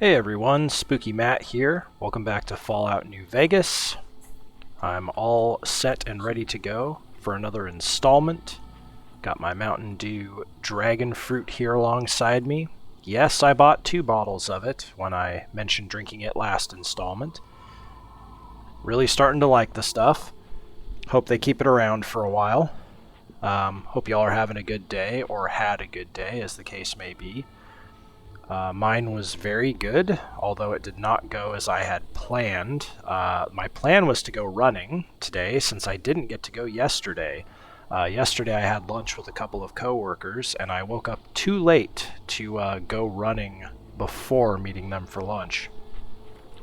Hey everyone, Spooky Matt here. Welcome back to Fallout New Vegas. I'm all set and ready to go for another installment. Got my Mountain Dew dragon fruit here alongside me. Yes, I bought 2 bottles of it when I mentioned drinking it last installment. Really starting to like the stuff. Hope they keep it around for a while. Hope y'all are having a good day, or had a good day, as the case may be. Mine was very good, although it did not go as I had planned. My plan was to go running today, since I didn't get to go yesterday. Yesterday I had lunch with a couple of coworkers, and I woke up too late to go running before meeting them for lunch.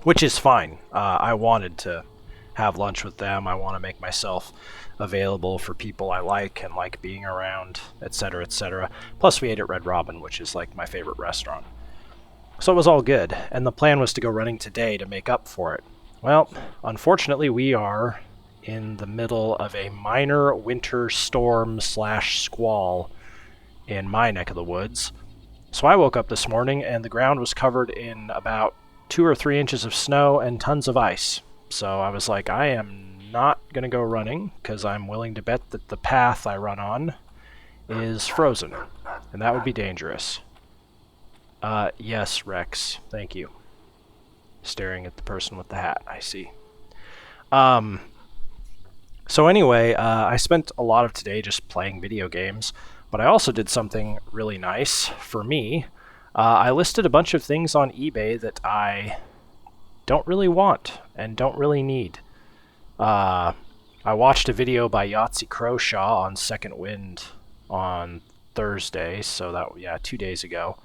Which is fine. I wanted to have lunch with them. I want to make myself available for people I like and like being around, etc., etc. Plus, we ate at Red Robin, which is like my favorite restaurant. So it was all good, and the plan was to go running today to make up for it. Well, unfortunately, we are in the middle of a minor winter storm / squall in my neck of the woods. So I woke up this morning and the ground was covered in about 2 or 3 inches of snow and tons of ice. So I was like, I am not going to go running because I'm willing to bet that the path I run on is frozen, and that would be dangerous. Yes, Rex. Thank you. Staring at the person with the hat, I see. So anyway, I spent a lot of today just playing video games, but I also did something really nice for me. I listed a bunch of things on eBay that I don't really want and don't really need. I watched a video by Yahtzee Croshaw on Second Wind on Thursday, so that, 2 days ago.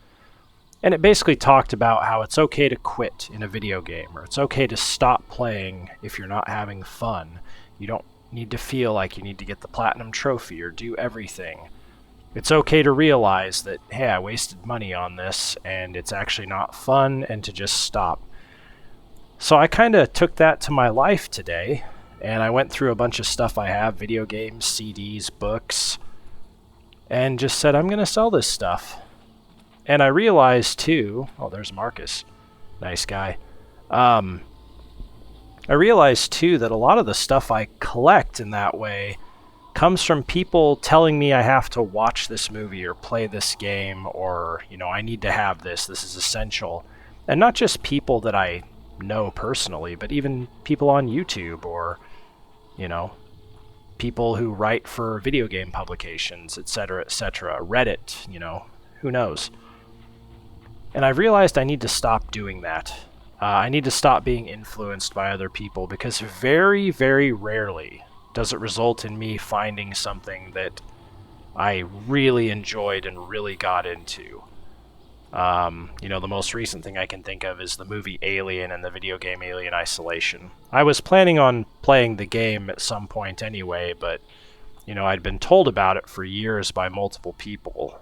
And it basically talked about how it's okay to quit in a video game, or it's okay to stop playing if you're not having fun. You don't need to feel like you need to get the platinum trophy or do everything. It's okay to realize that, hey, I wasted money on this and it's actually not fun, and to just stop. So I kind of took that to my life today, and I went through a bunch of stuff I have, video games, CDs, books, and just said, I'm going to sell this stuff. And I realized too, oh, there's Marcus, nice guy. I realized too that a lot of the stuff I collect in that way comes from people telling me I have to watch this movie or play this game, or, I need to have this is essential. And not just people that I know personally, but even people on YouTube, or, people who write for video game publications, etc., etc., Reddit, who knows. And I've realized I need to stop doing that. I need to stop being influenced by other people, because very, very rarely does it result in me finding something that I really enjoyed and really got into. The most recent thing I can think of is the movie Alien and the video game Alien Isolation. I was planning on playing the game at some point anyway, but, I'd been told about it for years by multiple people.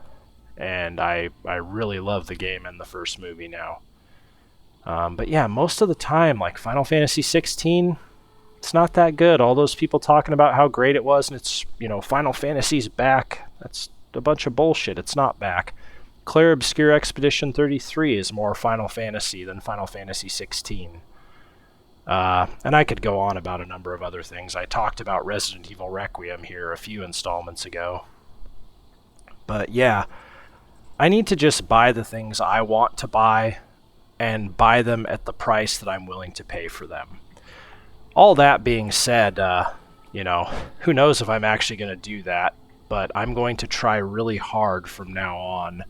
And I really love the game and the first movie now. But yeah, most of the time, like Final Fantasy 16, it's not that good. All those people talking about how great it was, and it's, Final Fantasy's back. That's a bunch of bullshit. It's not back. Claire Obscure Expedition 33 is more Final Fantasy than Final Fantasy 16. And I could go on about a number of other things. I talked about Resident Evil Requiem here a few installments ago. But yeah, I need to just buy the things I want to buy and buy them at the price that I'm willing to pay for them. All that being said, who knows if I'm actually going to do that, but I'm going to try really hard from now on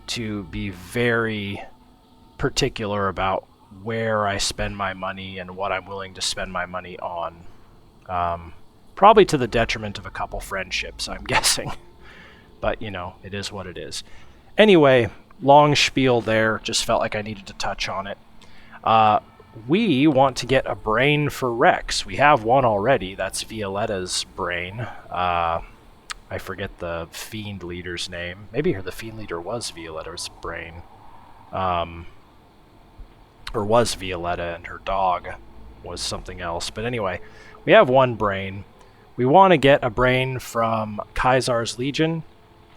to be very particular about where I spend my money and what I'm willing to spend my money on. Probably to the detriment of a couple friendships, I'm guessing. But, it is what it is. Anyway, long spiel there. Just felt like I needed to touch on it. We want to get a brain for Rex. We have one already. That's Violetta's brain. I forget the Fiend leader's name. Maybe the Fiend leader was Violetta's brain. Or was Violetta, and her dog was something else. But anyway, we have one brain. We want to get a brain from Kaisar's Legion.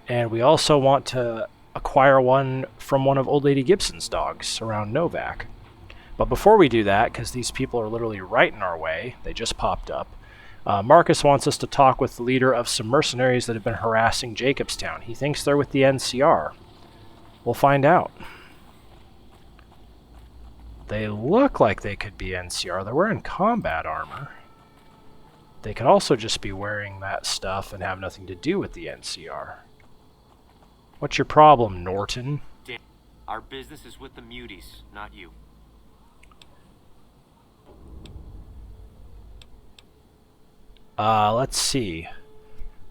And we also want to acquire one from one of Old Lady Gibson's dogs around Novak. But before we do that, because these people are literally right in our way, they just popped up, Marcus wants us to talk with the leader of some mercenaries that have been harassing Jacobstown. He thinks they're with the NCR. We'll find out. They look like they could be NCR. They're wearing combat armor. They could also just be wearing that stuff and have nothing to do with the NCR. What's your problem, Norton? Damn. Our business is with the muties, not you. Let's see.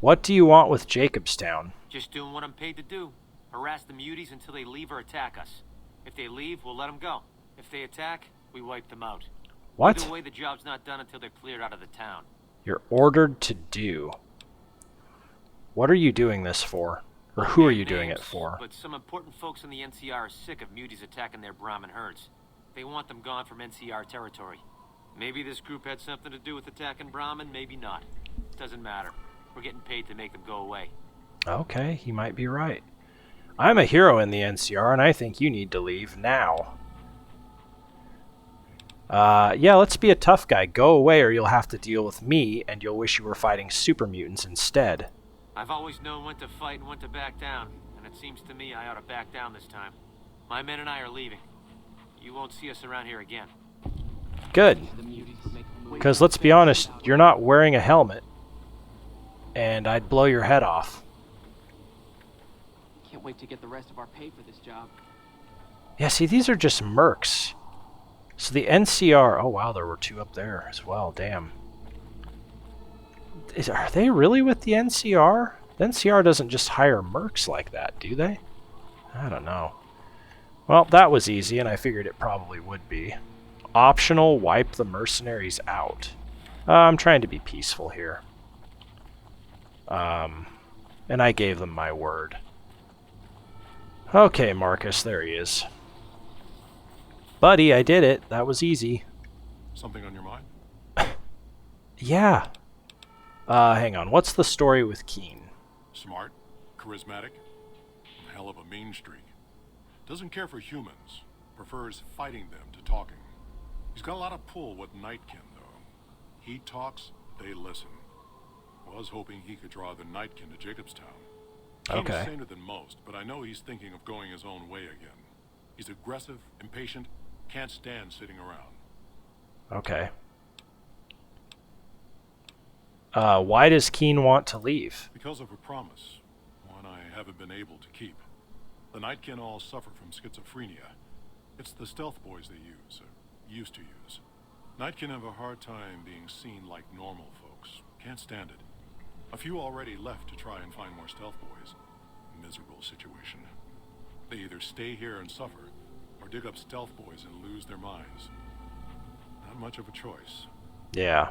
What do you want with Jacobstown? Just doing what I'm paid to do. Harass the muties until they leave or attack us. If they leave, we'll let them go. If they attack, we wipe them out. What? Either way, the job's not done until they're cleared out of the town. You're ordered to do. What are you doing this for? Or who are you doing it for? But some important folks in the NCR are sick of muties attacking their Brahmin herds. They want them gone from NCR territory. Maybe this group had something to do with attacking Brahmin, maybe not. Doesn't matter. We're getting paid to make them go away. Okay, he might be right. I'm a hero in the NCR, and I think you need to leave now. Yeah, let's be a tough guy. Go away or you'll have to deal with me, and you'll wish you were fighting super mutants instead. I've always known when to fight and when to back down, and it seems to me I ought to back down this time. My men and I are leaving. You won't see us around here again. Good. Because let's be honest, you're not wearing a helmet, and I'd blow your head off. Can't wait to get the rest of our pay for this job. Yeah, see, these are just mercs. So the NCR... Oh, wow, there were two up there as well. Damn. Are they really with the NCR? The NCR doesn't just hire mercs like that, do they? I don't know. Well, that was easy, and I figured it probably would be. Optional, wipe the mercenaries out. I'm trying to be peaceful here. And I gave them my word. Okay, Marcus, there he is. Buddy, I did it. That was easy. Something on your mind? Yeah. Hang on. What's the story with Keen? Smart, charismatic, a hell of a mean streak. Doesn't care for humans. Prefers fighting them to talking. He's got a lot of pull with Nightkin, though. He talks, they listen. Was hoping he could draw the Nightkin to Jacobstown. Keen's saner than most, but I know he's thinking of going his own way again. He's aggressive, impatient, can't stand sitting around. Okay. Why does Keen want to leave? Because of a promise, one I haven't been able to keep. The Nightkin all suffer from schizophrenia. It's the stealth boys they use, or used to use. Nightkin have a hard time being seen like normal folks. Can't stand it. A few already left to try and find more stealth boys. Miserable situation. They either stay here and suffer, or dig up stealth boys and lose their minds. Not much of a choice. Yeah.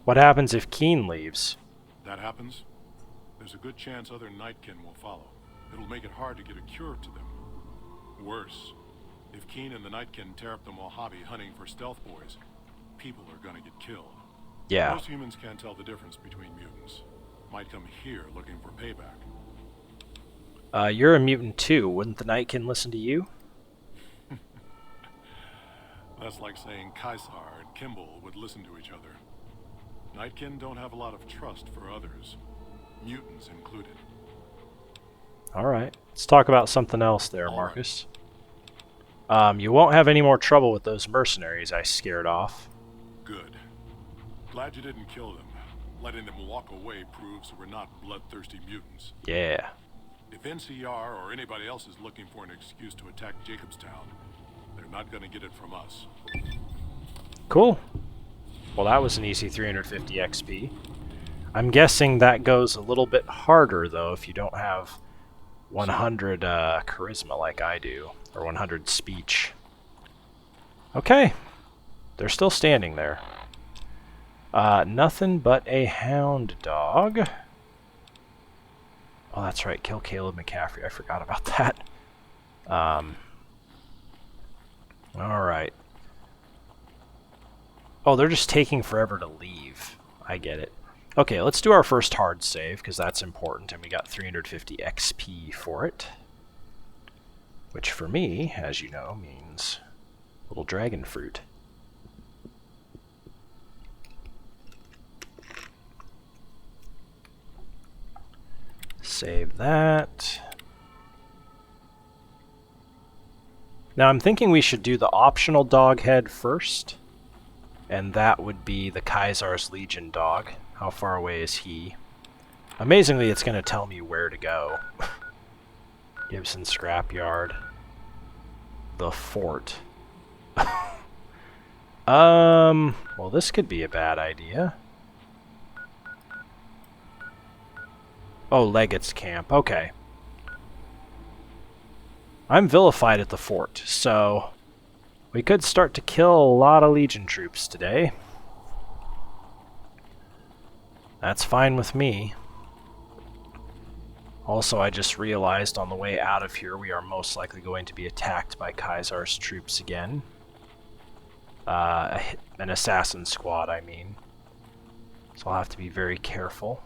What happens if Keen leaves? That happens, there's a good chance other Nightkin will follow. It'll make it hard to get a cure to them. Worse, if Keen and the Nightkin tear up the Mojave hunting for stealth boys, people are gonna get killed. Yeah. Most humans can't tell the difference between mutants. Might come here looking for payback. You're a mutant too. Wouldn't the Nightkin listen to you? That's like saying Caesar and Kimball would listen to each other. Nightkin don't have a lot of trust for others, mutants included. Alright, let's talk about something else there, All Marcus. You won't have any more trouble with those mercenaries I scared off. Good. Glad you didn't kill them. Letting them walk away proves we're not bloodthirsty mutants. Yeah. If NCR or anybody else is looking for an excuse to attack Jacobstown, they're not gonna get it from us. Cool. Well, that was an easy 350 XP. I'm guessing that goes a little bit harder, though, if you don't have 100 charisma like I do, or 100 speech. Okay. They're still standing there. Nothing but a hound dog. Oh, that's right. Kill Caleb McCaffrey. I forgot about that. Alright. Oh, they're just taking forever to leave. I get it. Okay, let's do our first hard save, because that's important, and we got 350 XP for it. which for me, as you know, means little dragon fruit. Save that. Now I'm thinking we should do the optional dog head first, and that would be the Kaisar's Legion dog. How far away is he? Amazingly, it's going to tell me where to go. Gibson Scrapyard. The fort. Well, this could be a bad idea. Oh, Leggett's camp. Okay. I'm vilified at the fort, so we could start to kill a lot of Legion troops today. That's fine with me. Also, I just realized on the way out of here we are most likely going to be attacked by Kaisar's troops again. An assassin squad, I mean. So I'll have to be very careful,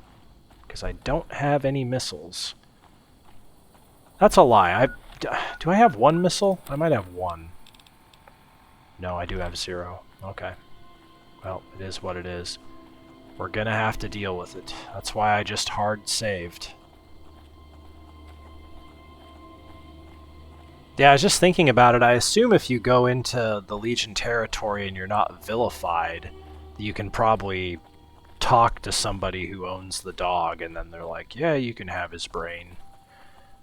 because I don't have any missiles. That's a lie. Do I have one missile? I might have one. No, I do have 0. Okay. Well, it is what it is. We're gonna have to deal with it. That's why I just hard saved. Yeah, I was just thinking about it. I assume if you go into the Legion territory and you're not vilified, you can probably talk to somebody who owns the dog, and then they're like, yeah, you can have his brain.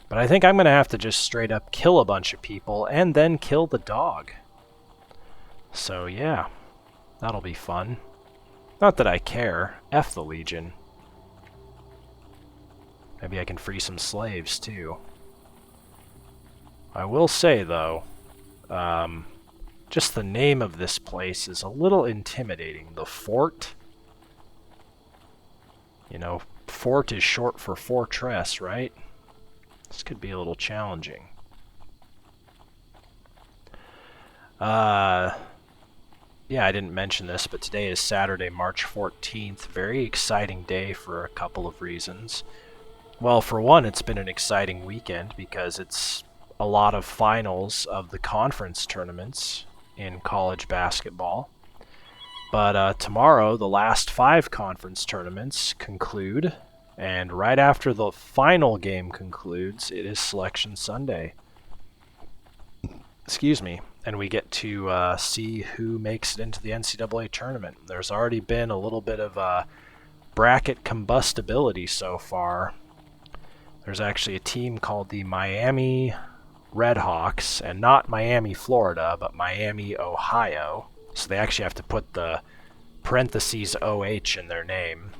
But I think I'm going to have to just straight up kill a bunch of people and then kill the dog. So yeah, that'll be fun. Not that I care. F the Legion. Maybe I can free some slaves too. I will say though, just the name of this place is a little intimidating. The Fort. You know, fort is short for fortress, right? This could be a little challenging. Yeah, I didn't mention this, but today is Saturday, March 14th. Very exciting day for a couple of reasons. Well, for one, it's been an exciting weekend because it's a lot of finals of the conference tournaments in college basketball. But tomorrow, the last 5 conference tournaments conclude, and right after the final game concludes, it is Selection Sunday. Excuse me. And we get to see who makes it into the NCAA tournament. There's already been a little bit of bracket combustibility so far. There's actually a team called the Miami Redhawks, and not Miami, Florida, but Miami, Ohio. So they actually have to put the parentheses OH in their name.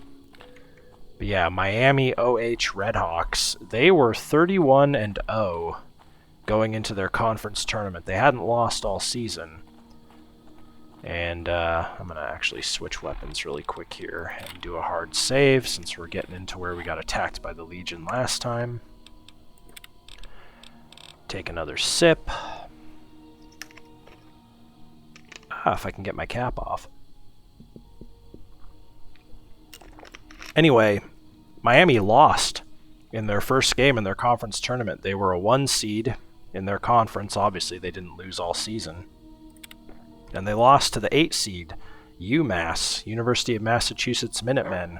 But yeah, Miami OH Redhawks, they were 31-0 going into their conference tournament. They hadn't lost all season. And I'm going to actually switch weapons really quick here and do a hard save since we're getting into where we got attacked by the Legion last time. Take another sip. If I can get my cap off. Anyway, Miami lost in their first game in their conference tournament. They were a 1 seed in their conference. Obviously, they didn't lose all season. And they lost to the 8 seed, UMass, University of Massachusetts Minutemen.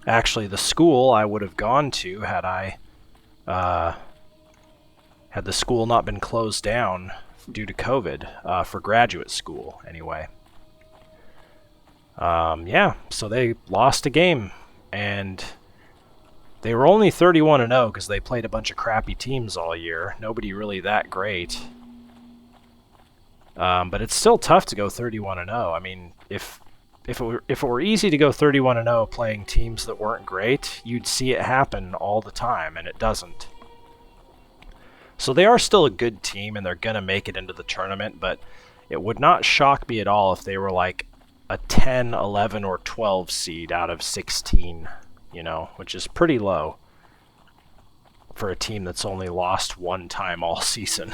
Actually, the school I would have gone to had the school not been closed down due to COVID, for graduate school, anyway. Yeah, so they lost a game, and they were only 31-0 because they played a bunch of crappy teams all year. Nobody really that great. But it's still tough to go 31-0. I mean, if it were easy to go 31-0 playing teams that weren't great, you'd see it happen all the time, and it doesn't. So they are still a good team, and they're going to make it into the tournament, but it would not shock me at all if they were like a 10, 11, or 12 seed out of 16, you know, which is pretty low for a team that's only lost 1 time all season.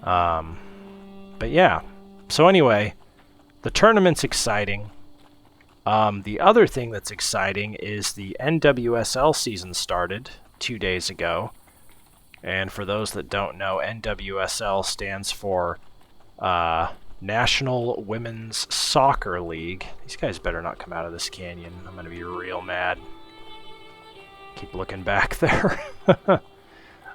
But yeah, so anyway, the tournament's exciting. The other thing that's exciting is the NWSL season started 2 days ago. And for those that don't know, NWSL stands for National Women's Soccer League. These guys better not come out of this canyon. I'm going to be real mad. Keep looking back there.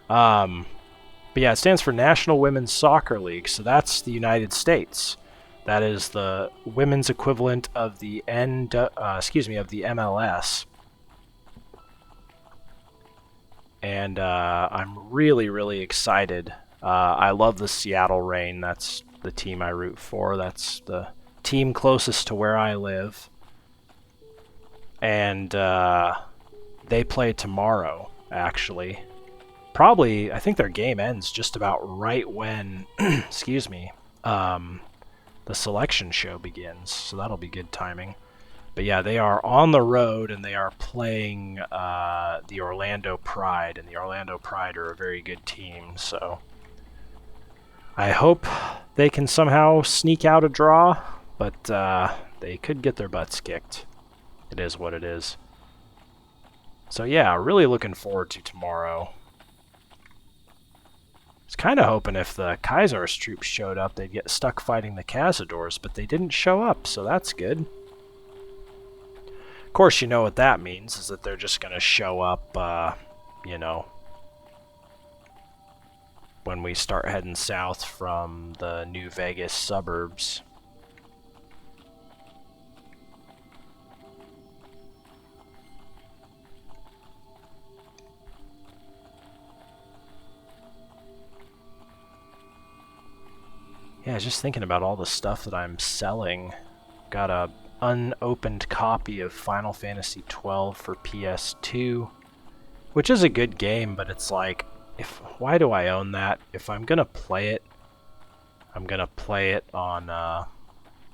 But yeah, it stands for National Women's Soccer League, so that's the United States. That is the women's equivalent of the of the MLS. And I'm really, really excited. I love the Seattle Reign. That's the team I root for. That's the team closest to where I live. And they play tomorrow, actually. Probably, I think their game ends just about right when, excuse me, the selection show begins. So that'll be good timing. But yeah, they are on the road, and they are playing the Orlando Pride, and the Orlando Pride are a very good team, so I hope they can somehow sneak out a draw, but they could get their butts kicked. It is what it is. So yeah, really looking forward to tomorrow. I was kind of hoping if the Kaiser's troops showed up, they'd get stuck fighting the Cazadors, but they didn't show up, so that's good. Of course, you know what that means, is that they're just going to show up, you know, when we start heading south from the New Vegas suburbs. Yeah, I was just thinking about all the stuff that I'm selling. Got a unopened copy of Final Fantasy XII for PS2, which is a good game, but it's like, why do I own that? If I'm gonna play it, I'm gonna play it on,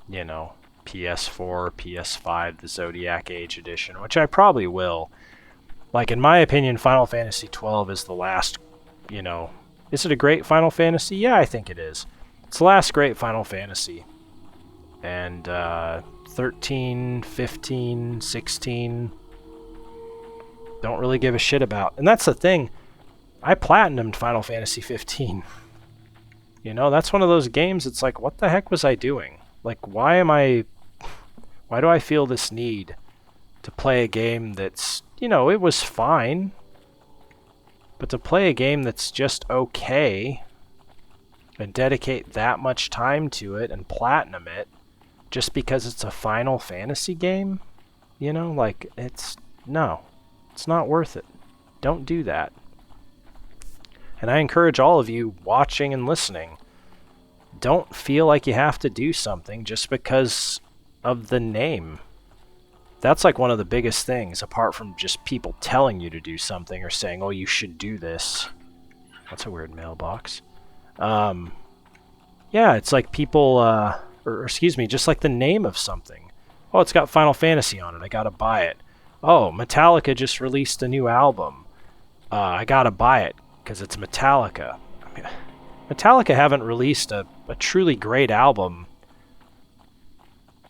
you know, PS4, PS5, the Zodiac Age Edition, which I probably will. Like, in my opinion, Final Fantasy XII is the last, you know, is it a great Final Fantasy? Yeah, I think it is. It's the last great Final Fantasy. And, 13, 15, 16, don't really give a shit about. And that's the thing, I platinumed Final Fantasy 15. You know, that's one of those games, it's like, what the heck was I doing? Like, why do I feel this need to play a game that's, you know, it was fine, but to play a game that's just okay, and dedicate that much time to it and platinum it, just because it's a Final Fantasy game? You know, like, it's not worth it. Don't do that. And I encourage all of you watching and listening, don't feel like you have to do something just because of the name. That's like one of the biggest things, apart from just people telling you to do something or saying, oh, you should do this. That's a weird mailbox. Yeah, it's like people, or excuse me, just like the name of something. Oh, it's got Final Fantasy on it, I gotta buy it. Oh, Metallica just released a new album. I gotta buy it, because it's Metallica. I mean, Metallica haven't released a truly great album.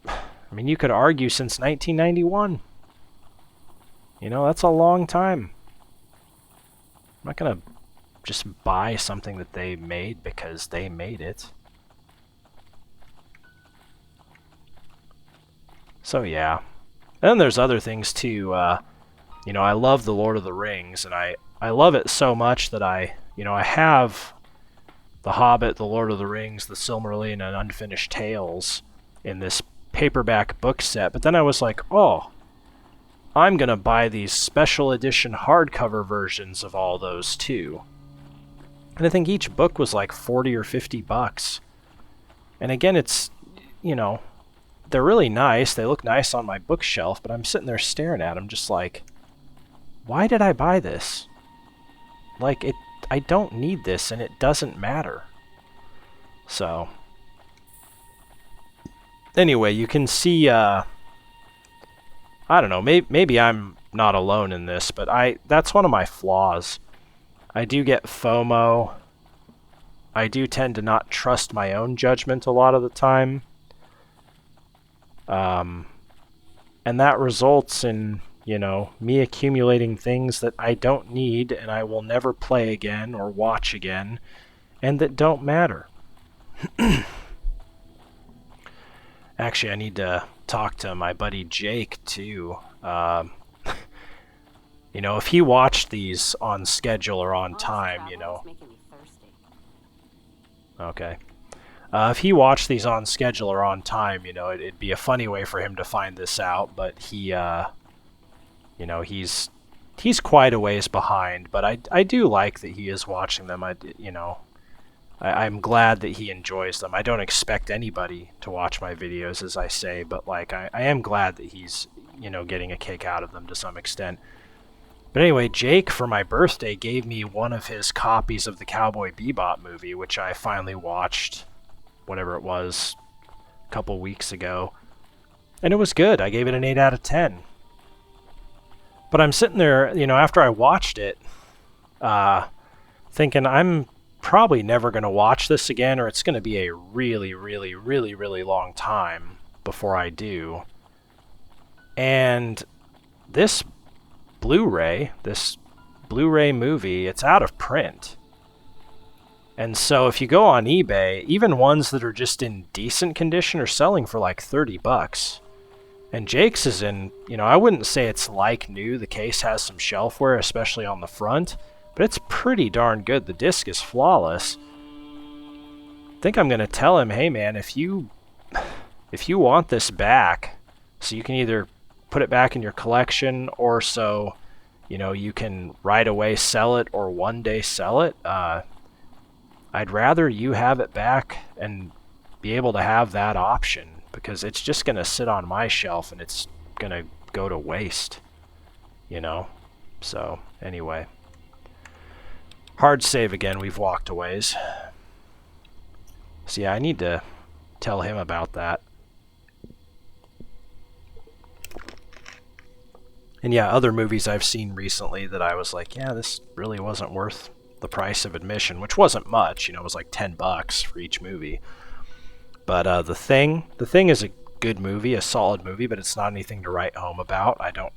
I mean, you could argue since 1991. You know, that's a long time. I'm not gonna just buy something that they made because they made it. So yeah. And then there's other things too. You know, I love The Lord of the Rings, and I love it so much that I have The Hobbit, The Lord of the Rings, The Silmarillion, and Unfinished Tales in this paperback book set. But then I was like, oh, I'm going to buy these special edition hardcover versions of all those too. And I think each book was like 40 or 50 bucks. And again, it's, you know, they're really nice. They look nice on my bookshelf, but I'm sitting there staring at them just like, why did I buy this? Like, I don't need this, and it doesn't matter. So, anyway, you can see, I don't know, maybe I'm not alone in this, but that's one of my flaws. I do get FOMO. I do tend to not trust my own judgment a lot of the time. And that results in, you know, me accumulating things that I don't need and I will never play again or watch again, and that don't matter. Actually, I need to talk to my buddy Jake, too. You know, if he watched these on schedule or on time, you know... Okay. If he watched these on schedule or on time, you know, it'd be a funny way for him to find this out, but he, you know, he's quite a ways behind, but I do like that he is watching them. You know, I'm glad that he enjoys them. I don't expect anybody to watch my videos, as I say, but, like, I am glad that he's, you know, getting a kick out of them to some extent. But anyway, Jake, for my birthday, gave me one of his copies of the Cowboy Bebop movie, which I finally watched, whatever it was, a couple weeks ago. And it was good. I gave it an 8 out of 10. But I'm sitting there, you know, after I watched it, thinking I'm probably never going to watch this again, or it's going to be a really, really, really, really long time before I do. And this Blu-ray movie, it's out of print. And so if you go on eBay, even ones that are just in decent condition are selling for like $30. And Jake's is in, you know, I wouldn't say it's like new. The case has some shelf wear, especially on the front, but it's pretty darn good. The disc is flawless. I think I'm going to tell him, hey man, if you want this back, so you can either put it back in your collection, or so, you know, you can right away sell it or one day sell it. I'd rather you have it back and be able to have that option, because it's just going to sit on my shelf and it's going to go to waste, you know? So, anyway. Hard save again, we've walked a ways. So yeah, I need to tell him about that. And yeah, other movies I've seen recently that I was like, yeah, this really wasn't worth the price of admission, which wasn't much, you know, it was like $10 for each movie. But The Thing is a good movie, a solid movie, but it's not anything to write home about. I don't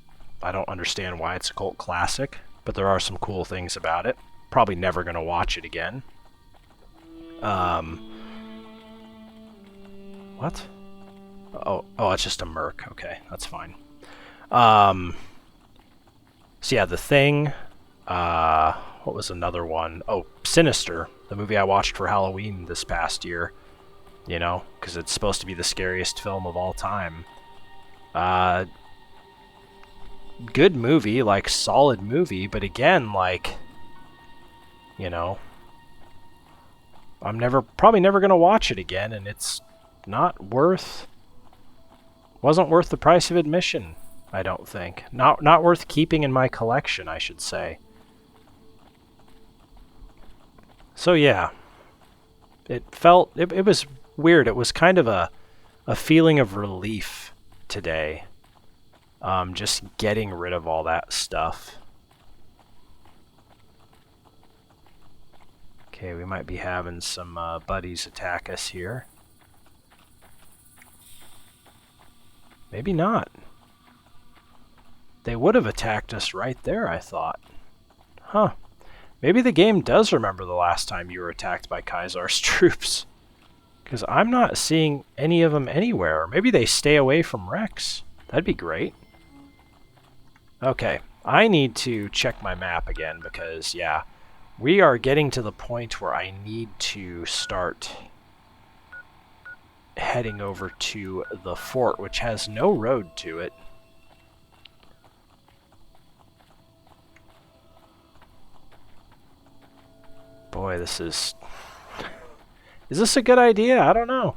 understand why it's a cult classic, but there are some cool things about it. Probably never going to watch it again. What? Oh, it's just a Merc. Okay, that's fine. So yeah, The Thing. What was another one? Oh, Sinister, the movie I watched for Halloween this past year. You know, because it's supposed to be the scariest film of all time. Good movie, like solid movie, but again, like, you know, I'm probably never gonna watch it again, and it's wasn't worth the price of admission. I don't think. Not worth keeping in my collection, I should say. So yeah, it was weird. It was kind of a feeling of relief today. Just getting rid of all that stuff. Okay, we might be having some buddies attack us here. Maybe not. They would have attacked us right there, I thought. Huh. Maybe the game does remember the last time you were attacked by Caesar's troops. Because I'm not seeing any of them anywhere. Or maybe they stay away from Rex. That'd be great. Okay, I need to check my map again because, yeah, we are getting to the point where I need to start heading over to the fort, which has no road to it. Boy, this is... Is this a good idea? I don't know.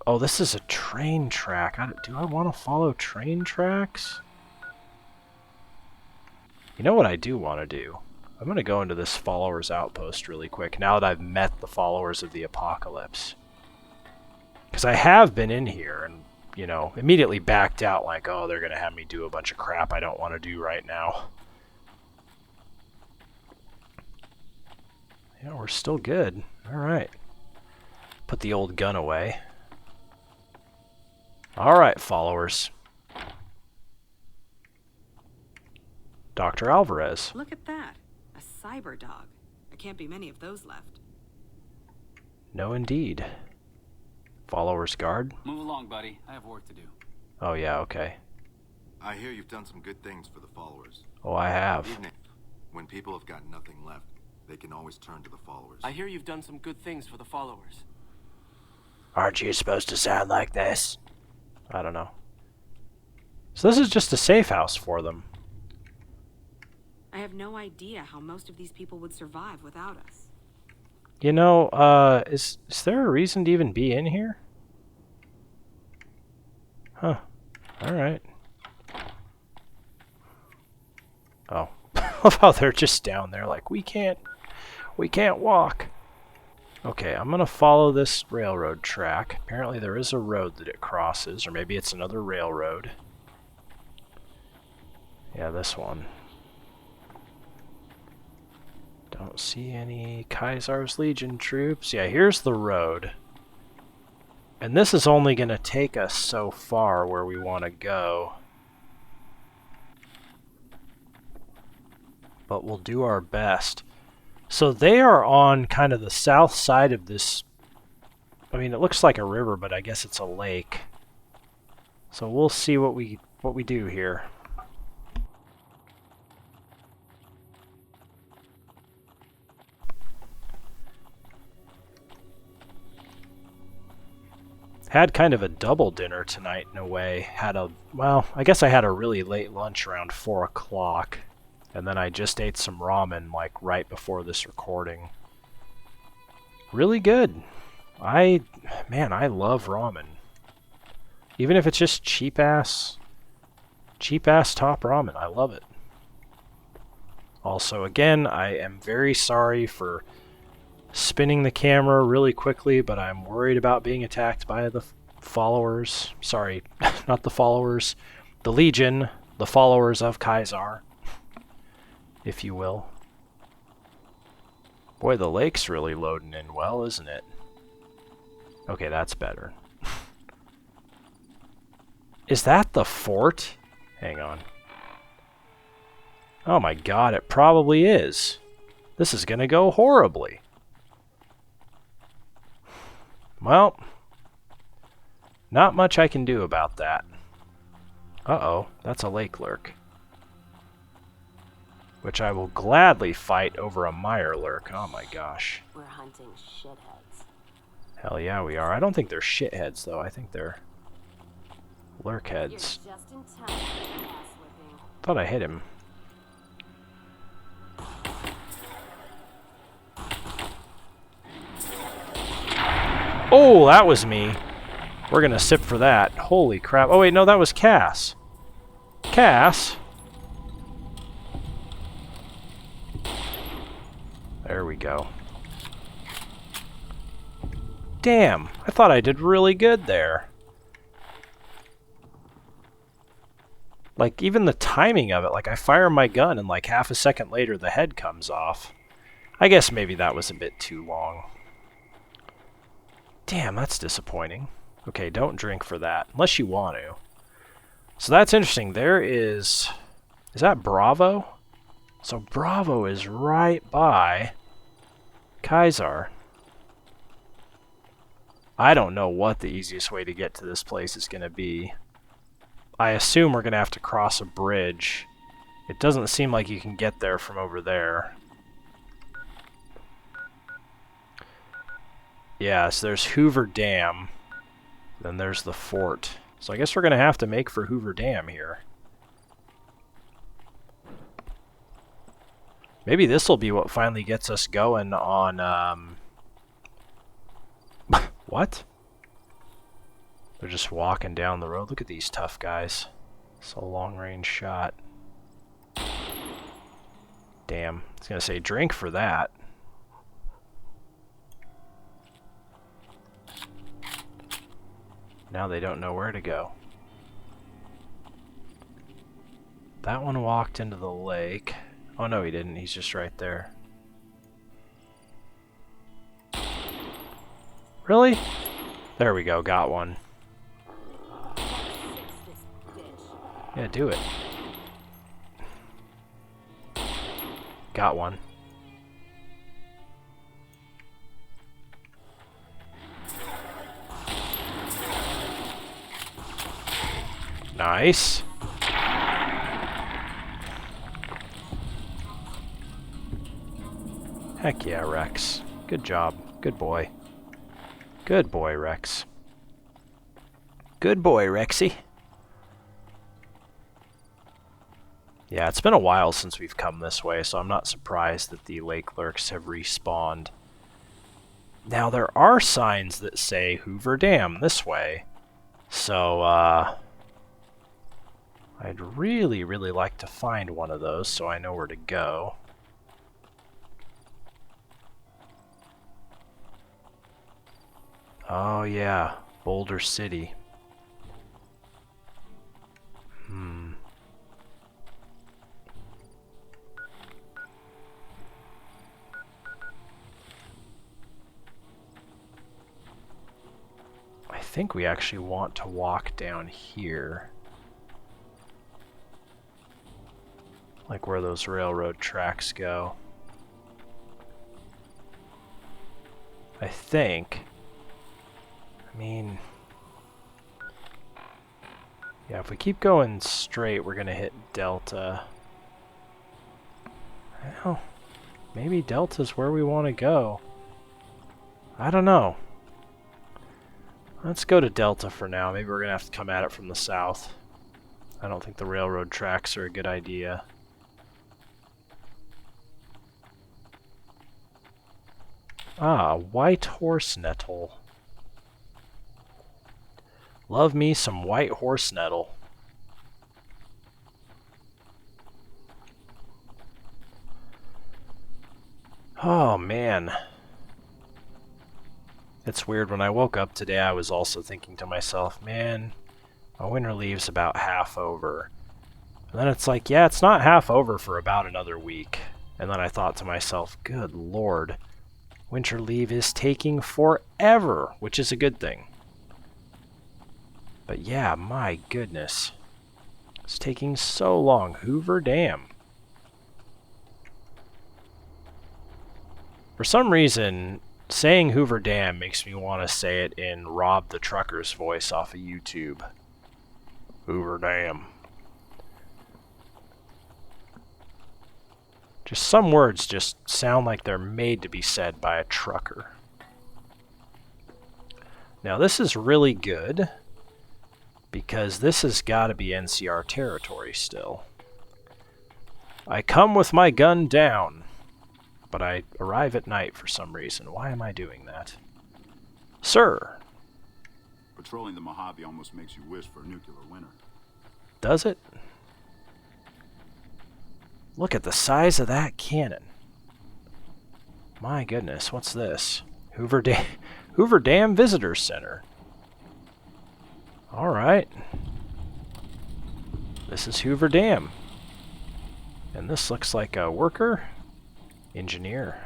Oh, this is a train track. Do I want to follow train tracks? You know what I do want to do? I'm going to go into this followers outpost really quick now that I've met the followers of the apocalypse. Because I have been in here and, you know, immediately backed out like, oh, they're going to have me do a bunch of crap I don't want to do right now. Yeah, we're still good. Alright. Put the old gun away. Alright, followers. Dr. Alvarez. Look at that. A cyber dog. There can't be many of those left. No, indeed. Follower's guard? Move along, buddy. I have work to do. Oh, yeah, okay. I hear you've done some good things for the followers. Oh, I have. Even if, when people have got nothing left, they can always turn to the followers. I hear you've done some good things for the followers. Aren't you supposed to sound like this? I don't know. So this is just a safe house for them. I have no idea how most of these people would survive without us. You know, is there a reason to even be in here? Huh. Alright. Oh. I love how they're just down there like, we can't walk. Okay, I'm gonna follow this railroad track. Apparently there is a road that it crosses, or maybe it's another railroad. Yeah, this one. Don't see any Caesar's Legion troops. Yeah, here's the road. And this is only gonna take us so far where we want to go. But we'll do our best. So they are on kind of the south side of this. I mean, it looks like a river, but I guess it's a lake. So we'll see what we do here. Had kind of a double dinner tonight in a way. Well, I guess I had a really late lunch around 4 o'clock. And then I just ate some ramen like right before this recording. Really good. Man, I love ramen. Even if it's just cheap ass top ramen, I love it. Also, again, I am very sorry for spinning the camera really quickly, but I'm worried about being attacked by the followers. Sorry, not the followers. The Legion, the followers of Caesar, if you will. Boy, the lake's really loading in well, isn't it? Okay, that's better. Is that the fort? Hang on. Oh my god, it probably is. This is gonna go horribly. Well, not much I can do about that. Uh-oh, that's a lake lurk. Which I will gladly fight over a mire lurk. Oh my gosh. We're hunting shitheads. Hell yeah, we are. I don't think they're shitheads, though. I think they're lurk You're heads. just in time for the ass whipping. Thought I hit him. Oh, that was me. We're gonna sip for that. Holy crap. Oh wait, no, that was Cass. Cass? There we go. Damn, I thought I did really good there. Like, even the timing of it, like I fire my gun and like half a second later the head comes off. I guess maybe that was a bit too long. Damn, that's disappointing. Okay, don't drink for that, unless you want to. So that's interesting. There is that Bravo? So Bravo is right by Caesar. I don't know what the easiest way to get to this place is going to be. I assume we're going to have to cross a bridge. It doesn't seem like you can get there from over there. Yeah, so there's Hoover Dam. Then there's the fort. So I guess we're going to have to make for Hoover Dam here. Maybe this will be what finally gets us going on, What? They're just walking down the road. Look at these tough guys. It's a long-range shot. Damn. I was going to say drink for that. Now they don't know where to go. That one walked into the lake. Oh no, he didn't. He's just right there. Really? There we go. Got one. Yeah, do it. Got one. Nice. Heck yeah, Rex. Good job. Good boy. Good boy, Rex. Good boy, Rexy. Yeah, it's been a while since we've come this way, so I'm not surprised that the lake lurks have respawned. Now, there are signs that say Hoover Dam this way, so, I'd really, really like to find one of those so I know where to go. Oh yeah, Boulder City. I think we actually want to walk down here. Like where those railroad tracks go. I think. I mean... yeah, if we keep going straight, we're gonna hit Delta. Well, maybe Delta's where we want to go. I don't know. Let's go to Delta for now. Maybe we're gonna have to come at it from the south. I don't think the railroad tracks are a good idea. Ah, white horse nettle. Love me some white horse nettle. Oh man. It's weird, when I woke up today I was also thinking to myself, man, my winter leave's about half over. And then it's like, yeah, it's not half over for about another week. And then I thought to myself, good lord, winter leave is taking forever, which is a good thing. But yeah, my goodness. It's taking so long. Hoover Dam. For some reason, saying Hoover Dam makes me want to say it in Rob the Trucker's voice off of YouTube. Hoover Dam. Just some words just sound like they're made to be said by a trucker. Now this is really good, because this has got to be NCR territory still. I come with my gun down, but I arrive at night for some reason. Why am I doing that? Sir. Patrolling the Mojave almost makes you wish for a nuclear winter. Does it? Look at the size of that cannon. My goodness, what's this? Hoover Dam Visitor Center. Alright. This is Hoover Dam. And this looks like a worker? Engineer.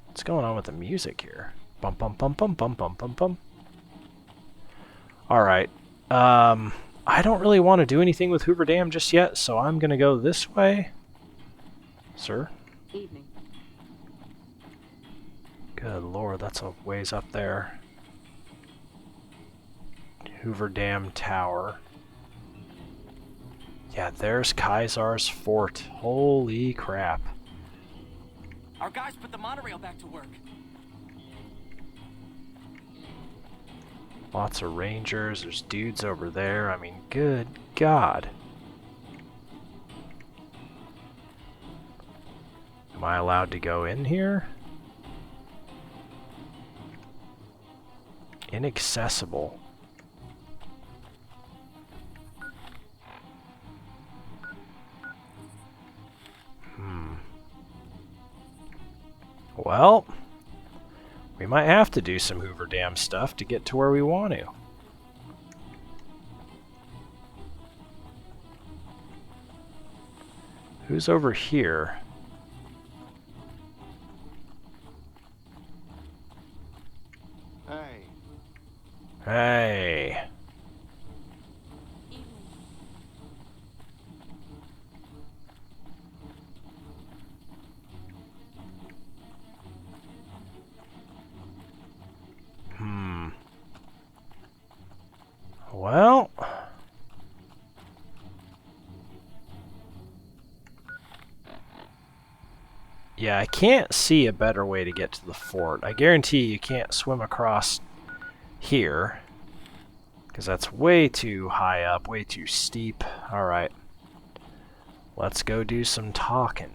What's going on with the music here? Bum bum bum bum bum bum bum bum. Alright. I don't really want to do anything with Hoover Dam just yet, so I'm gonna go this way. Sir? Evening. Good lord, that's a ways up there. Hoover Dam Tower. Yeah, there's Kaisar's Fort. Holy crap. Our guys put the monorail back to work. Lots of rangers. There's dudes over there. I mean, good God. Am I allowed to go in here? Inaccessible. Well, we might have to do some Hoover Dam stuff to get to where we want to. Who's over here? Hey. Hey. Yeah, I can't see a better way to get to the fort. I guarantee you can't swim across here, because that's way too high up, way too steep. Alright. Let's go do some talking.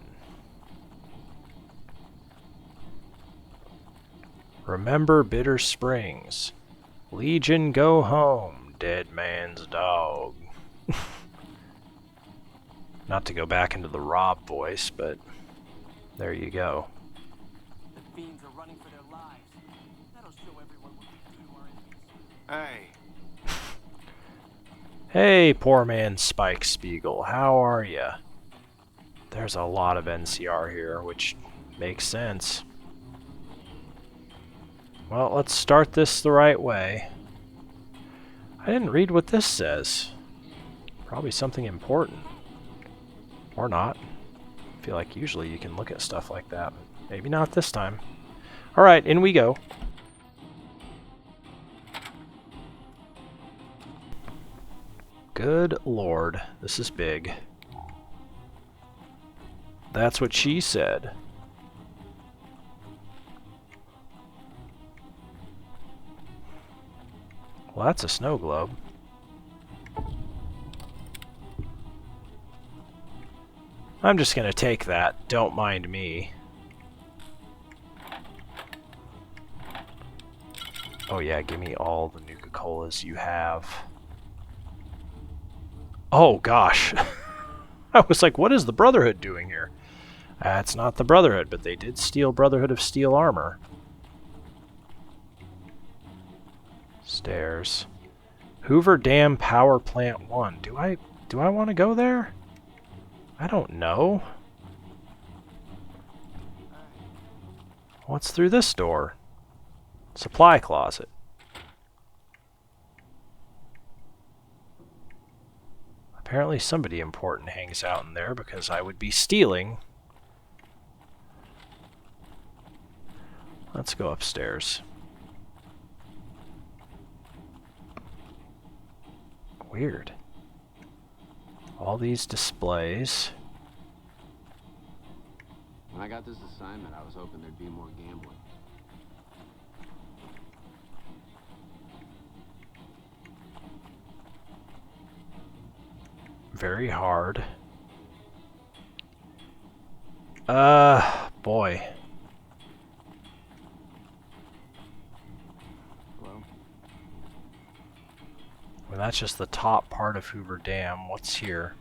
Remember Bitter Springs. Legion go home, dead man's dog. Not to go back into the Rob voice, but there you go. The fiends are running for their lives. That'll show everyone what we do to our enemies. Hey. Hey, poor man Spike Spiegel, how are ya? There's a lot of NCR here, which makes sense. Well, let's start this the right way. I didn't read what this says. Probably something important. Or not. I feel like usually you can look at stuff like that. Maybe not this time. Alright, in we go. Good lord, this is big. That's what she said. Well, that's a snow globe. I'm just gonna take that. Don't mind me. Oh yeah, give me all the Nuka-Colas you have. Oh gosh. I was like, what is the Brotherhood doing here? It's not the Brotherhood, but they did steal Brotherhood of Steel armor. Stairs. Hoover Dam Power Plant 1. Do I want to go there? I don't know. What's through this door? Supply closet. Apparently somebody important hangs out in there because I would be stealing. Let's go upstairs. Weird. All these displays. When I got this assignment, I was hoping there'd be more gambling. Very hard. Boy. Hello? Well, that's just the top part of Hoover Dam. What's here?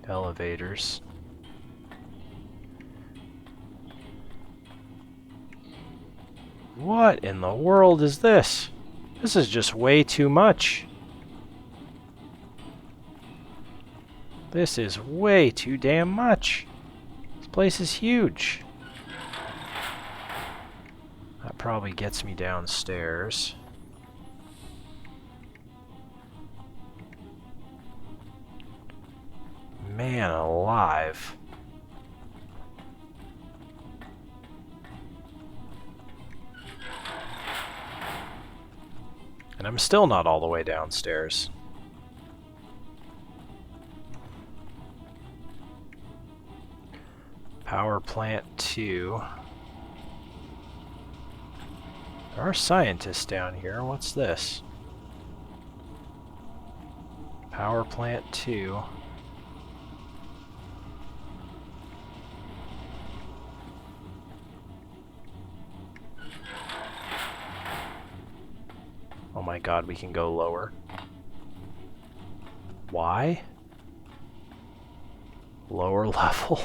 Elevators. What in the world is this? This is just way too much. This is way too damn much. This place is huge. That probably gets me downstairs. Man alive. And I'm still not all the way downstairs. Power plant 2. There are scientists down here. What's this? Power plant 2. Oh my god, we can go lower. Why? Lower level.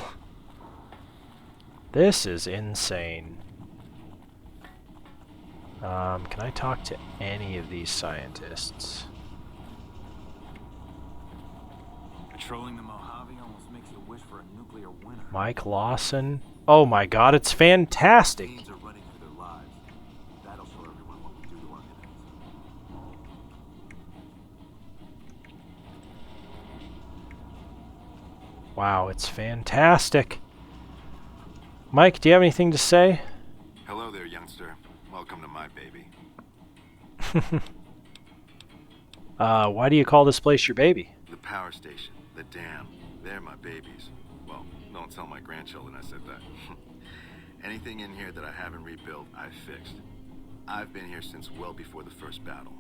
This is insane. Can I talk to any of these scientists? Patrolling the Mojave almost makes you wish for a nuclear winter. Mike Lawson. Oh my god, it's fantastic. Fiends are running for their lives. That'll show everyone what we do to our enemies. Wow, it's fantastic. Mike, do you have anything to say? Hello there, youngster. Welcome to my baby. Why do you call this place your baby? The power station. The dam. They're my babies. Well, don't tell my grandchildren I said that. Anything in here that I haven't rebuilt, I've fixed. I've been here since well before the first battle.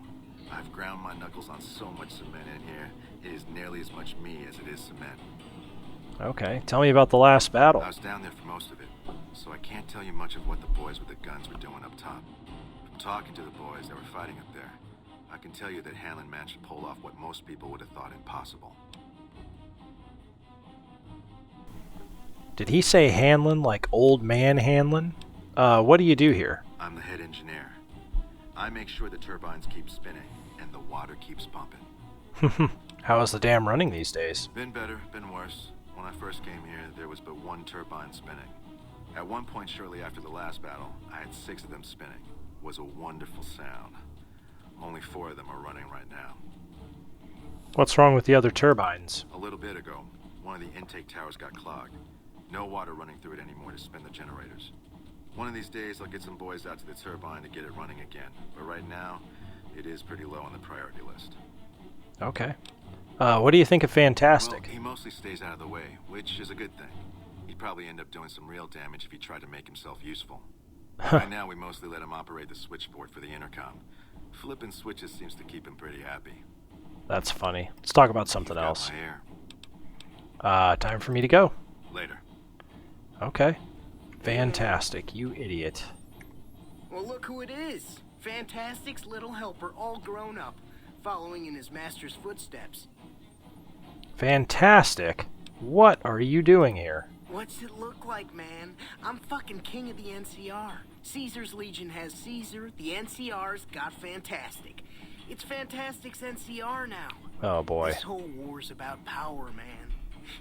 I've ground my knuckles on so much cement in here, it is nearly as much me as it is cement. Okay, tell me about the last battle. I was down there for most of it, so I can't tell you much of what the boys with the guns were doing up top. From talking to the boys that were fighting up there, I can tell you that Hanlon managed to pull off what most people would have thought impossible. Did he say Hanlon like old man Hanlon? What do you do here? I'm the head engineer. I make sure the turbines keep spinning and the water keeps pumping. How is the dam running these days? Been better, been worse. When I first came here, there was but one turbine spinning. At one point shortly after the last battle, I had 6 of them spinning. It was a wonderful sound. Only 4 of them are running right now. What's wrong with the other turbines? A little bit ago, one of the intake towers got clogged. No water running through it anymore to spin the generators. One of these days, I'll get some boys out to the turbine to get it running again. But right now, it is pretty low on the priority list. Okay. What do you think of Fantastic? Well, he mostly stays out of the way, which is a good thing. He'd probably end up doing some real damage if he tried to make himself useful. Right now, we mostly let him operate the switchboard for the intercom. Flipping switches seems to keep him pretty happy. That's funny. Let's talk about something You've got else. my ear. Time for me to go. Later. Okay. Fantastic, you idiot. Well, look who it is. Fantastic's little helper, all grown up, following in his master's footsteps. Fantastic? What are you doing here? What's it look like, man? I'm fucking king of the NCR. Caesar's Legion has Caesar, the NCR's got Fantastic. It's Fantastic's NCR now. Oh boy. This whole war's about power, man.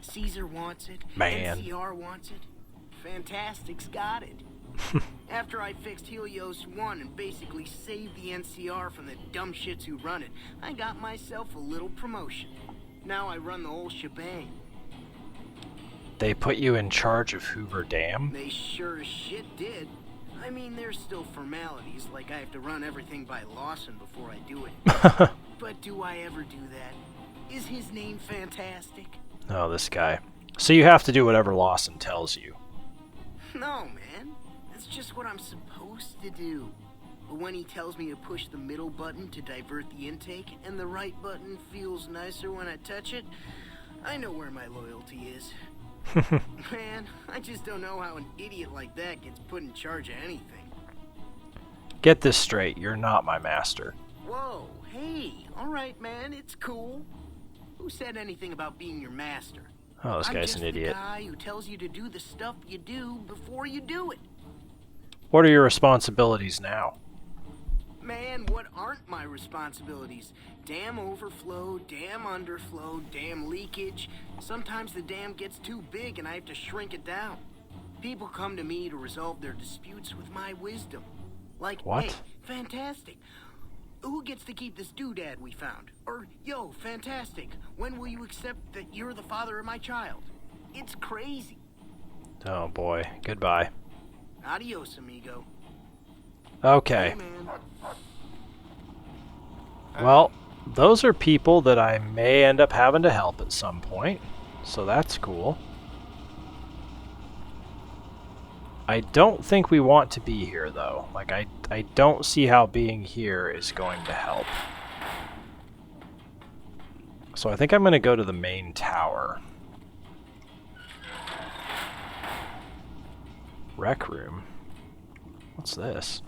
Caesar wants it. Man. NCR wants it. Fantastic's got it. After I fixed Helios 1 and basically saved the NCR from the dumb shits who run it, I got myself a little promotion. Now I run the whole shebang. They put you in charge of Hoover Dam? They sure as shit did. I mean, there's still formalities, like I have to run everything by Lawson before I do it. But do I ever do that? Is his name Fantastic? Oh, this guy. So you have to do whatever Lawson tells you. No, man. That's just what I'm supposed to do. But when he tells me to push the middle button to divert the intake, and the right button feels nicer when I touch it, I know where my loyalty is. Man, I just don't know how an idiot like that gets put in charge of anything. Get this straight, you're not my master. Whoa, hey, alright, man, it's cool. Who said anything about being your master? Oh, this guy's an idiot. I'm just the guy who tells you to do the stuff you do before you do it. What are your responsibilities now? Man, what aren't my responsibilities? Dam overflow, dam underflow, dam leakage. Sometimes the dam gets too big and I have to shrink it down. People come to me to resolve their disputes with my wisdom. Like, what? Hey, Fantastic. Who gets to keep this doodad we found? Or, yo, Fantastic, when will you accept that you're the father of my child? It's crazy. Oh boy, goodbye. Adios, amigo. Okay. Hey, man. Well, those are people that I may end up having to help at some point, so that's cool. I don't think we want to be here, though. Like, I don't see how being here is going to help. So I think I'm going to go to the main tower. Rec room. What's this?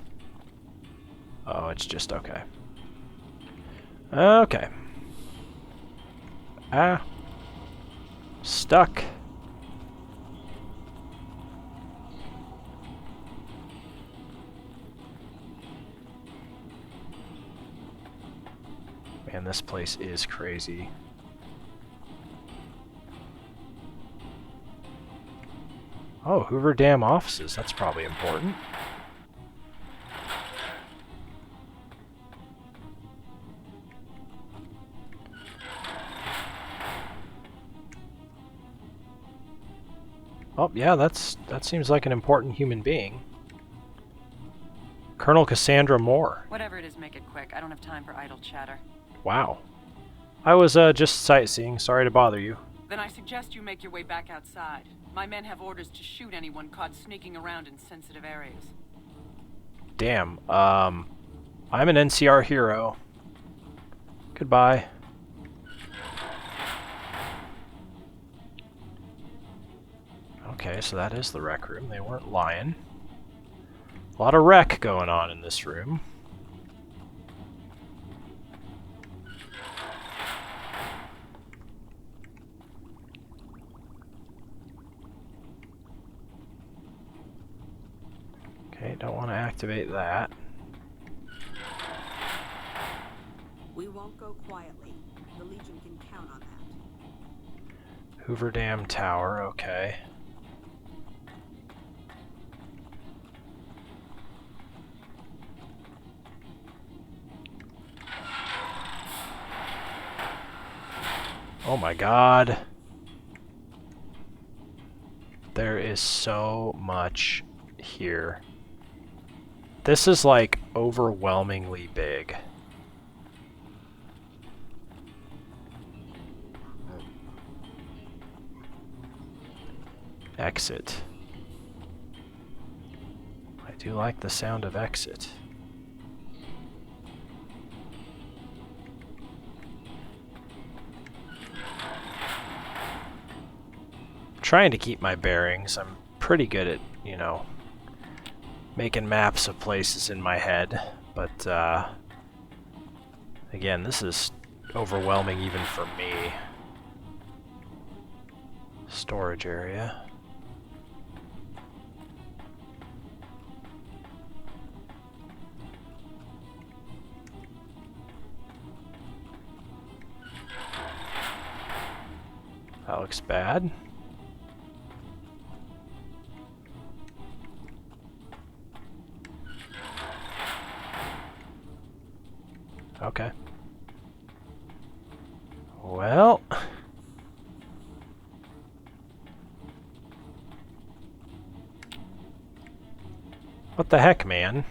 Oh, it's just okay. Okay. Stuck. Man, this place is crazy. Oh, Hoover Dam offices. That's probably important. Oh, yeah, that seems like an important human being. Colonel Cassandra Moore. Whatever it is, make it quick. I don't have time for idle chatter. Wow. I was just sightseeing. Sorry to bother you. Then I suggest you make your way back outside. My men have orders to shoot anyone caught sneaking around in sensitive areas. Damn. I'm an NCR hero. Goodbye. Okay, so that is the rec room. They weren't lying. A lot of rec going on in this room. Okay, don't want to activate that. We won't go quietly. The Legion can count on that. Hoover Dam Tower, okay. Oh my god. There is so much here. This is like overwhelmingly big. Exit. I do like the sound of exit. Trying to keep my bearings. I'm pretty good at, you know, making maps of places in my head, but again, this is overwhelming even for me. Storage area. That looks bad. Okay. Well. What the heck, man?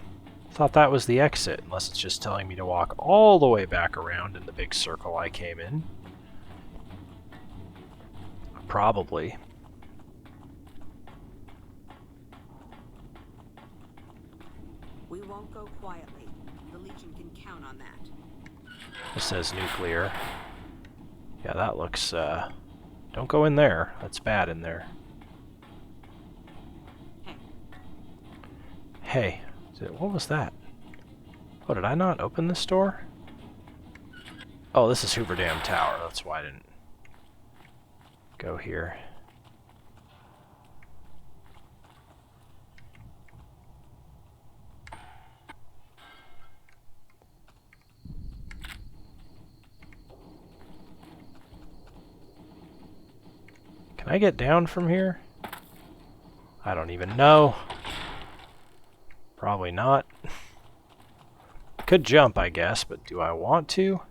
Thought that was the exit, unless it's just telling me to walk all the way back around in the big circle I came in. Probably. We won't go quietly. The Legion can count on that. It says nuclear. Yeah, that looks, don't go in there. That's bad in there. Hey. What was that? Oh, did I not open this door? Oh, this is Hoover Dam Tower. That's why I didn't go here. Can I get down from here? I don't even know. Probably not. Could jump, I guess, but do I want to?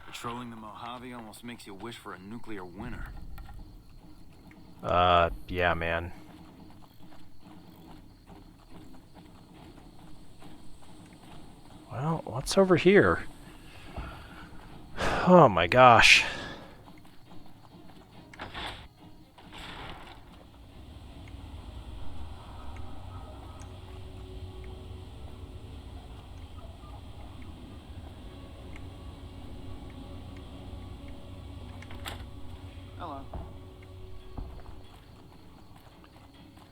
Patrolling the Mojave almost makes you wish for a nuclear winter. Yeah, man. Well, what's over here? Oh my gosh.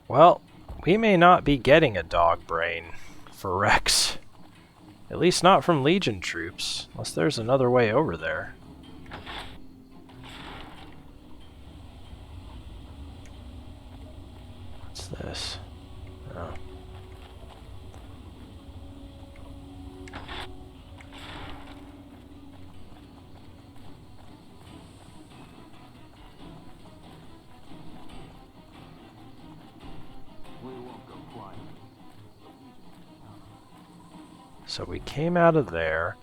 Well, we may not be getting a dog brain for Rex. At least not from Legion troops, unless there's another way over there. What's this? Oh. So we came out of there.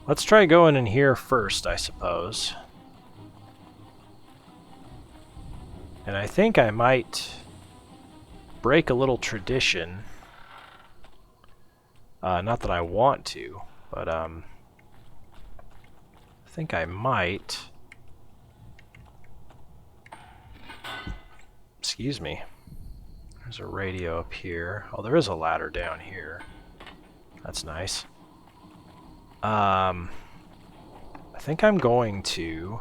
Let's try going in here first, I suppose. And I think I might break a little tradition. Not that I want to, but I think I might. Excuse me. There's a radio up here. Oh, there is a ladder down here. That's nice. I think I'm going to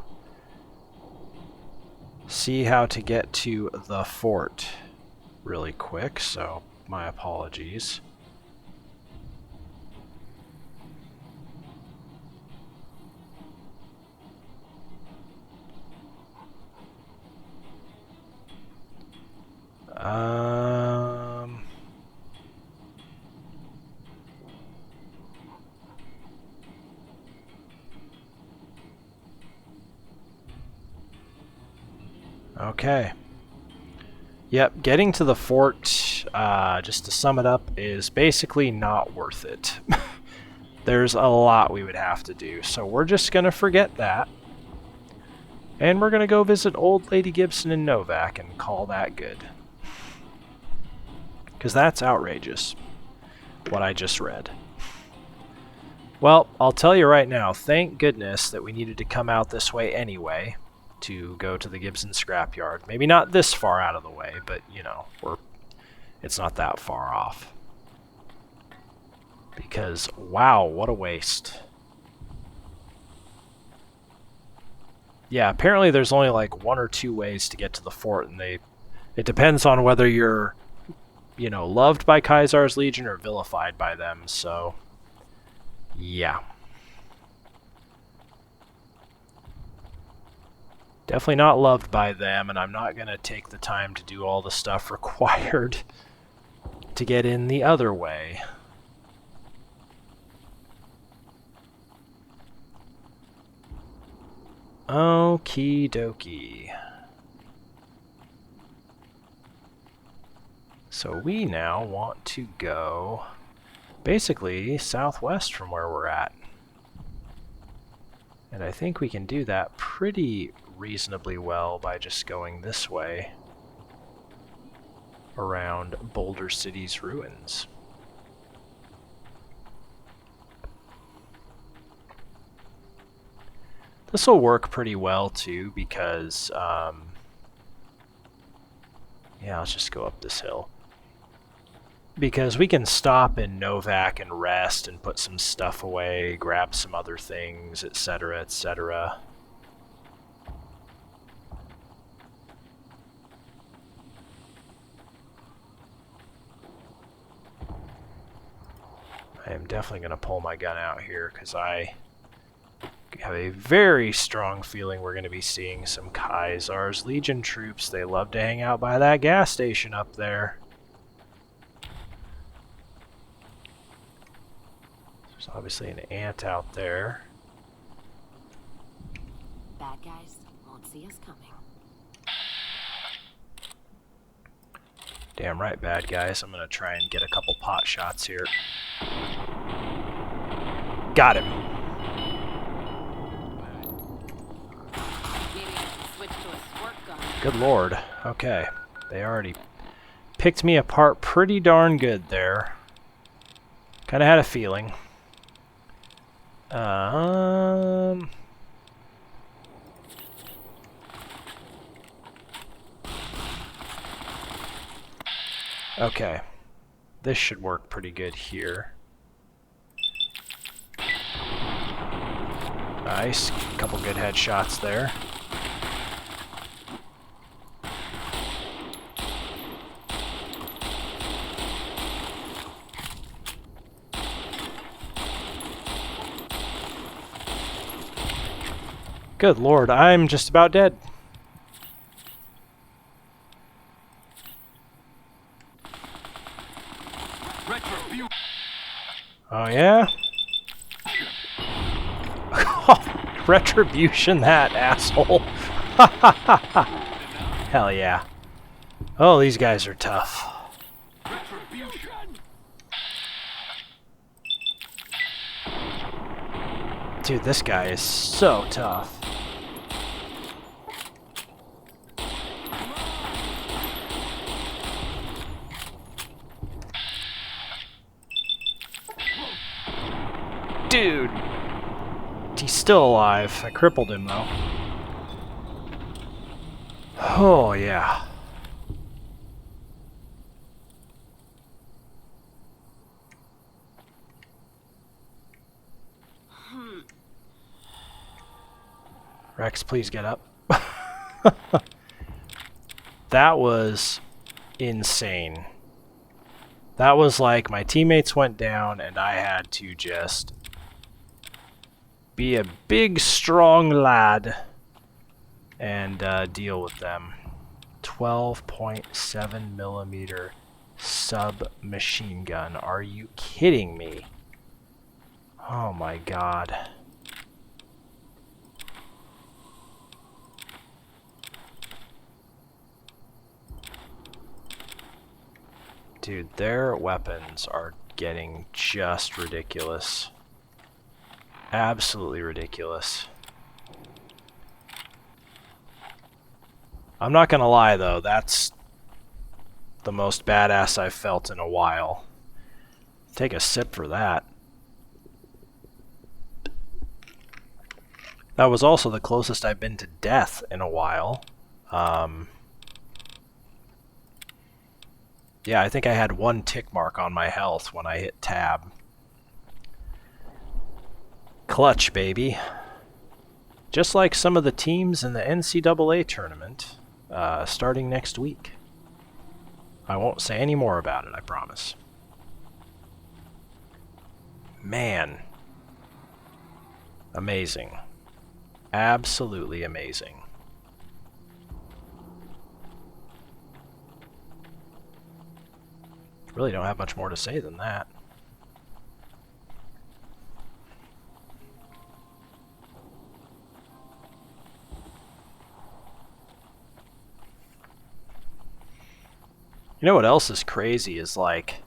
see how to get to the fort really quick, so my apologies. Okay. Yep, getting to the fort, just to sum it up, is basically not worth it. There's a lot we would have to do, so we're just going to forget that. And we're going to go visit Old Lady Gibson in Novak and call that good. Because that's outrageous, what I just read. Well, I'll tell you right now, thank goodness that we needed to come out this way anyway to go to the Gibson scrapyard. Maybe not this far out of the way, but, you know, it's not that far off. Because, wow, what a waste. Yeah, apparently there's only like 1 or 2 ways to get to the fort, and it depends on whether you're, you know, loved by Caesar's Legion or vilified by them, so yeah. Definitely not loved by them, and I'm not going to take the time to do all the stuff required to get in the other way. Okie dokie. So we now want to go basically southwest from where we're at. And I think we can do that pretty reasonably well by just going this way around Boulder City's ruins. This will work pretty well too because, yeah, let's just go up this hill. Because we can stop in Novak and rest and put some stuff away, grab some other things, etc., etc. I am definitely going to pull my gun out here because I have a very strong feeling we're going to be seeing some Caesar's Legion troops. They love to hang out by that gas station up there. There's obviously an ant out there. Bad guys won't see us coming. Damn right, bad guys. I'm going to try and get a couple pot shots here. Got him. Good lord. Okay. They already picked me apart pretty darn good there. Kind of had a feeling. Okay. This should work pretty good here. Nice. Couple good headshots there. Good lord, I'm just about dead. Oh yeah? Retribution that, asshole. Hell yeah. Oh, these guys are tough. Dude, this guy is so tough. Dude! He's still alive. I crippled him, though. Oh, yeah. Rex, please get up. That was insane. That was like my teammates went down and I had to just be a big, strong lad and deal with them. 12.7 millimeter submachine gun. Are you kidding me? Oh my god. Dude, their weapons are getting just ridiculous. Absolutely ridiculous. I'm not gonna lie though, that's the most badass I've felt in a while. Take a sip for that. That was also the closest I've been to death in a while. Yeah, I think I had 1 tick mark on my health when I hit tab. Clutch, baby. Just like some of the teams in the NCAA tournament, starting next week. I won't say any more about it, I promise. Man. Amazing. Absolutely amazing. Really don't have much more to say than that. You know what else is crazy is like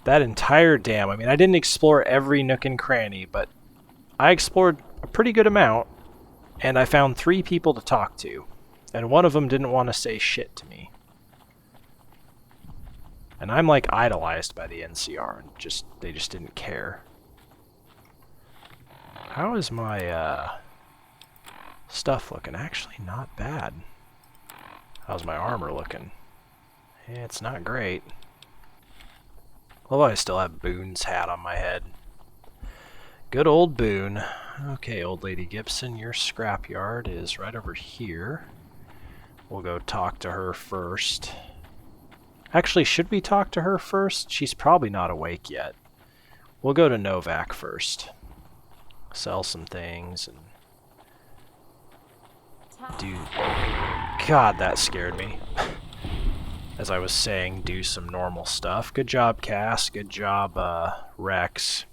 that entire dam. I mean, I didn't explore every nook and cranny, but I explored a pretty good amount, and I found 3 people to talk to, and one of them didn't want to say shit to me. And I'm like idolized by the NCR, and they just didn't care. How is my stuff looking? Actually, not bad. How's my armor looking? Yeah, it's not great. Although I still have Boone's hat on my head. Good old Boone. Okay, Old Lady Gibson, your scrapyard is right over here. We'll go talk to her first. Actually, should we talk to her first? She's probably not awake yet. We'll go to Novak first. Sell some things and do... God, that scared me. As I was saying, do some normal stuff. Good job, Cass. Good job, Rex.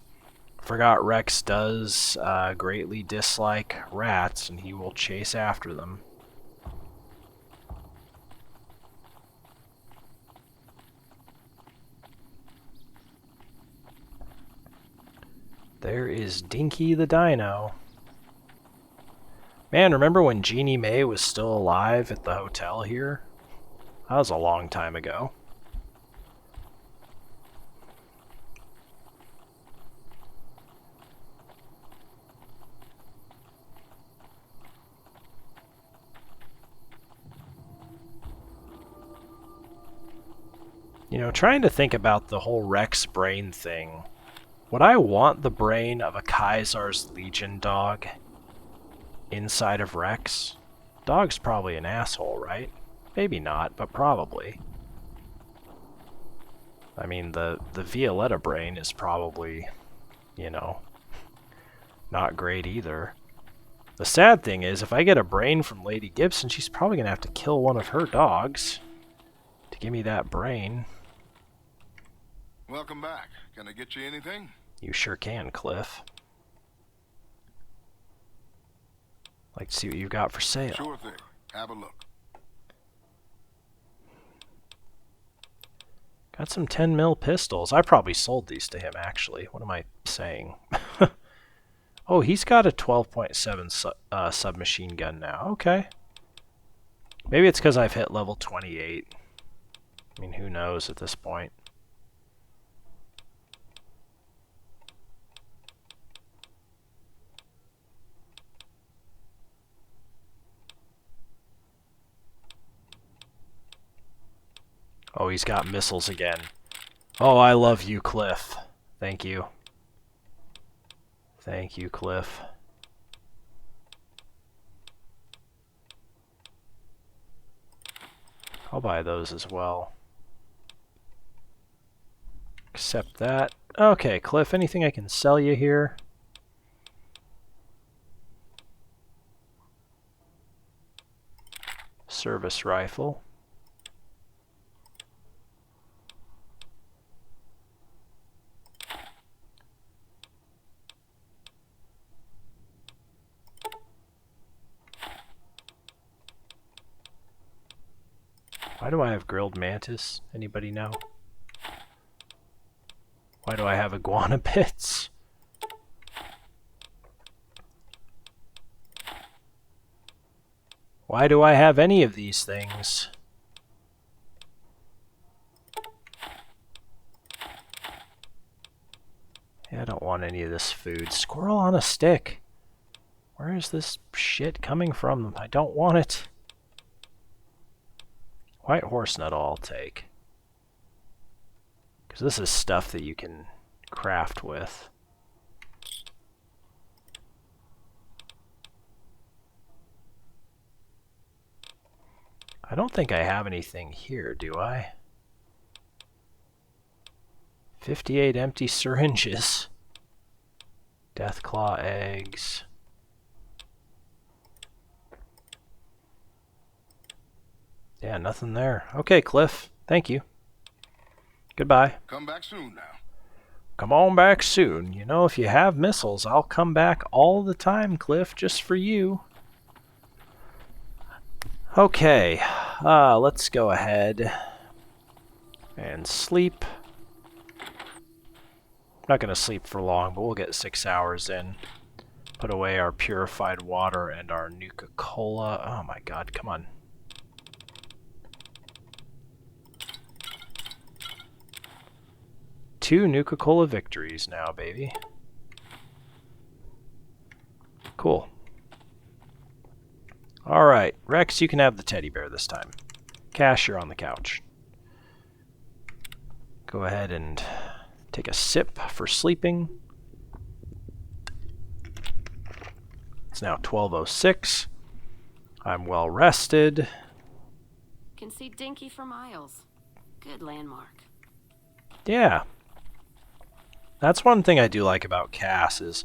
Forgot Rex does greatly dislike rats, and he will chase after them. There is Dinky the Dino. Man, remember when Jeannie Mae was still alive at the hotel here? That was a long time ago. You know, trying to think about the whole Rex brain thing. Would I want the brain of a Kaiser's Legion dog inside of Rex? Dog's probably an asshole, right? Maybe not, but probably. I mean, the Violetta brain is probably, you know, not great either. The sad thing is, if I get a brain from Lady Gibson, she's probably going to have to kill one of her dogs to give me that brain. Welcome back. Can I get you anything? You sure can, Cliff. Like to see what you've got for sale. Sure thing. Have a look. Got some 10 mil pistols. I probably sold these to him, actually. What am I saying? Oh, he's got a 12.7 submachine gun now. Okay. Maybe it's because I've hit level 28. I mean, who knows at this point. Oh, he's got missiles again. Oh, I love you, Cliff. Thank you. Thank you, Cliff. I'll buy those as well. Accept that. Okay, Cliff, anything I can sell you here? Service rifle. Why do I have grilled mantis? Anybody know? Why do I have iguana pits? Why do I have any of these things? Yeah, I don't want any of this food. Squirrel on a stick. Where is this shit coming from? I don't want it. White horse nut I'll take. Because this is stuff that you can craft with. I don't think I have anything here, do I? 58 empty syringes. Deathclaw eggs. Yeah, nothing there. Okay, Cliff. Thank you. Goodbye. Come back soon now. Come on back soon. You know, if you have missiles, I'll come back all the time, Cliff, just for you. Okay, let's go ahead and sleep. I'm not going to sleep for long, but we'll get 6 hours in. Put away our purified water and our Nuka-Cola. Oh my god, come on. Two Nuka-Cola victories now, baby. Cool. Alright, Rex, you can have the teddy bear this time. Cash, you're on the couch. Go ahead and take a sip for sleeping. It's now 12:06. I'm well rested. Can see Dinky for miles. Good landmark. Yeah. That's one thing I do like about Cass is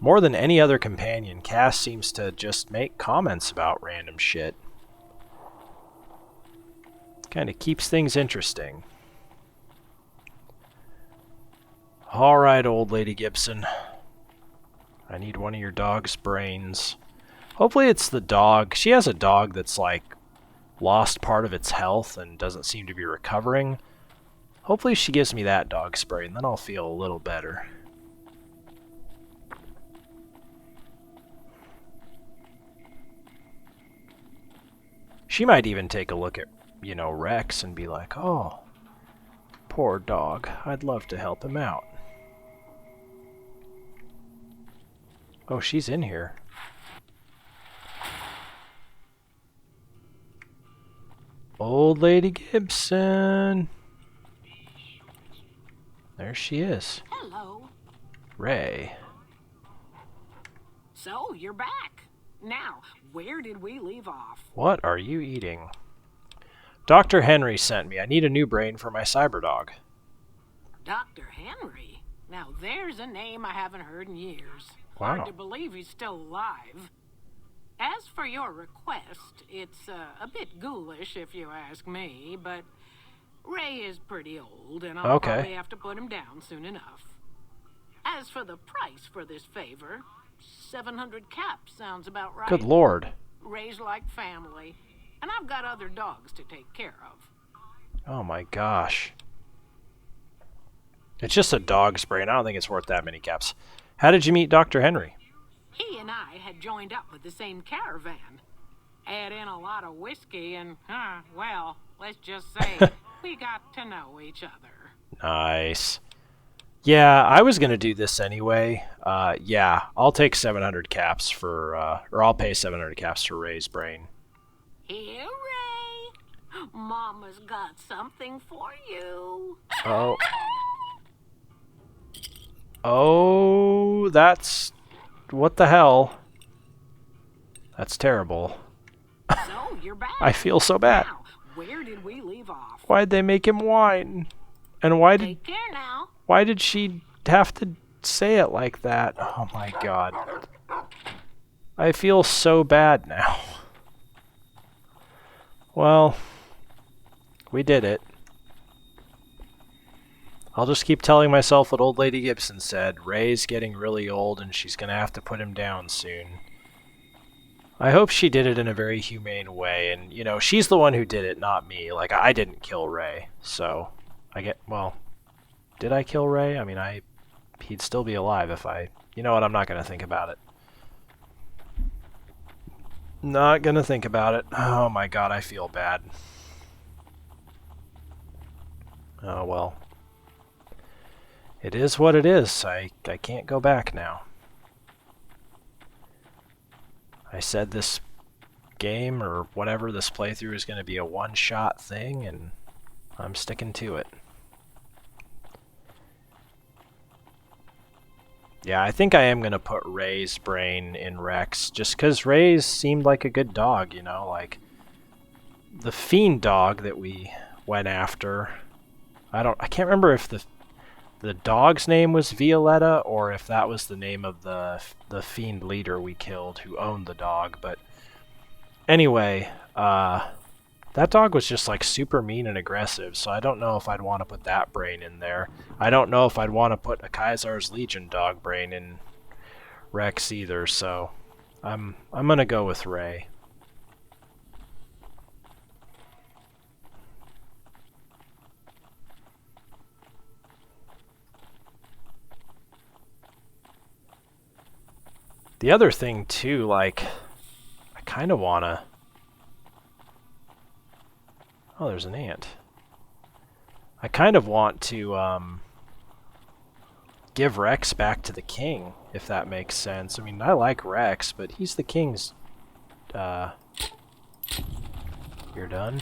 more than any other companion, Cass seems to just make comments about random shit. Kind of keeps things interesting. Alright, Old Lady Gibson. I need one of your dog's brains. Hopefully it's the dog. She has a dog that's like lost part of its health and doesn't seem to be recovering. Hopefully she gives me that dog's brain, then I'll feel a little better. She might even take a look at, you know, Rex and be like, oh, poor dog. I'd love to help him out. Oh, she's in here. Old Lady Gibson. There she is. Hello. Ray. So, you're back. Now, where did we leave off? What are you eating? Dr. Henry sent me. I need a new brain for my cyber dog. Dr. Henry? Now, there's a name I haven't heard in years. Wow. Hard to believe he's still alive. As for your request, it's a bit ghoulish if you ask me, but Ray is pretty old, and I'll probably have to put him down soon enough. As for the price for this favor, 700 caps sounds about right. Good lord. Ray's like family, and I've got other dogs to take care of. Oh my gosh. It's just a dog's brain. I don't think it's worth that many caps. How did you meet Dr. Henry? He and I had joined up with the same caravan. Add in a lot of whiskey and, well, let's just say we got to know each other. Nice. Yeah, I was going to do this anyway. Yeah, I'll take 700 caps for, or I'll pay 700 caps for Ray's brain. Here, Ray. Mama's got something for you. Oh. Oh, Ooh, that's... What the hell? That's terrible. So, you're back. I feel so bad. Now, where did we leave off? Why'd they make him whine? And Take care now. why did she have to say it like that? Oh my god. I feel so bad now. Well, we did it. I'll just keep telling myself what Old Lady Gibson said. Ray's getting really old and she's gonna have to put him down soon. I hope she did it in a very humane way, and, you know, she's the one who did it, not me. Like, I didn't kill Ray, so... well... Did I kill Ray? I mean, he'd still be alive if I... You know what, I'm not gonna think about it. Not gonna think about it. Oh my god, I feel bad. Oh well. It is what it is. I can't go back now. I said this game, or whatever, this playthrough is going to be a one-shot thing, and I'm sticking to it. Yeah, I think I am going to put Ray's brain in Rex, just because Ray's seemed like a good dog, you know, like the fiend dog that we went after. I can't remember if the dog's name was Violetta, or if that was the name of the fiend leader we killed who owned the dog, but anyway, that dog was just like super mean and aggressive, so I don't know if I'd want to put that brain in there. I don't know if I'd want to put a Kaiser's Legion dog brain in Rex either, so I'm gonna go with Ray. The other thing, too, like, I kind of want to... Oh, there's an ant. I kind of want to give Rex back to the king, if that makes sense. I mean, I like Rex, but he's the king's... You're done?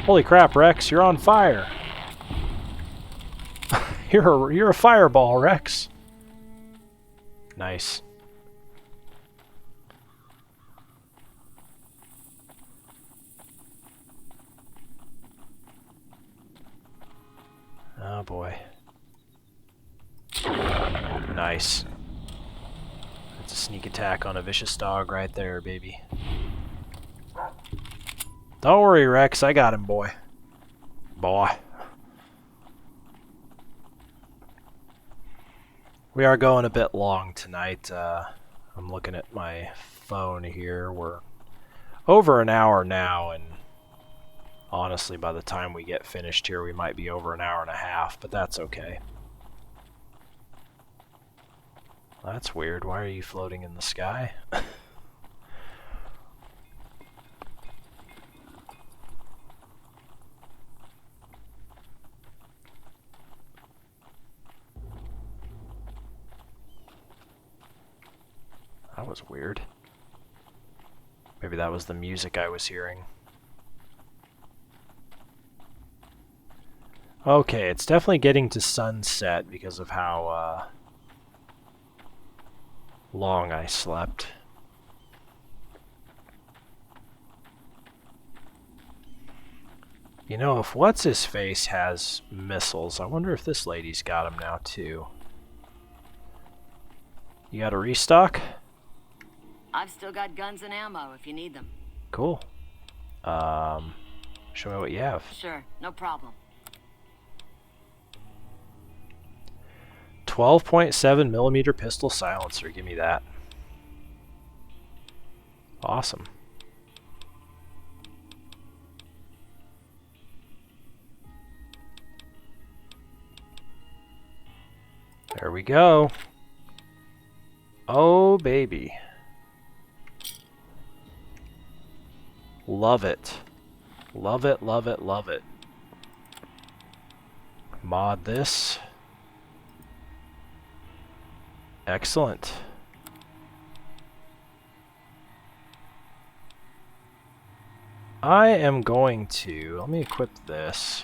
Holy crap, Rex, you're on fire! You're a fireball, Rex! Nice. Oh boy. Nice. That's a sneak attack on a vicious dog right there, baby. Don't worry, Rex, I got him, boy. Boy. We are going a bit long tonight. I'm looking at my phone here. We're over an hour now, and honestly, by the time we get finished here, we might be over an hour and a half, but that's okay. That's weird. Why are you floating in the sky? That was weird. Maybe that was the music I was hearing. Okay, it's definitely getting to sunset because of how long I slept. You know, if What's-His-Face has missiles, I wonder if this lady's got them now too. You got a restock? I've still got guns and ammo if you need them. Cool. Show me what you have. Sure, no problem. 12.7mm pistol silencer. Give me that. Awesome. There we go. Oh, baby. Love it. Love it, love it, love it. Mod this. Excellent. I am going to... Let me equip this.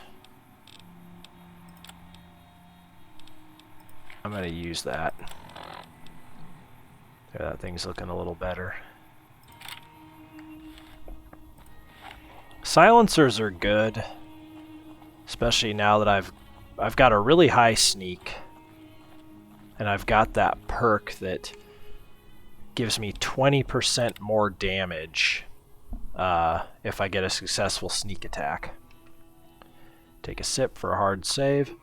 I'm going to use that. There, that thing's looking a little better. Silencers are good, especially now that I've got a really high sneak, and I've got that perk that gives me 20% more damage if I get a successful sneak attack. Take a sip for a hard save.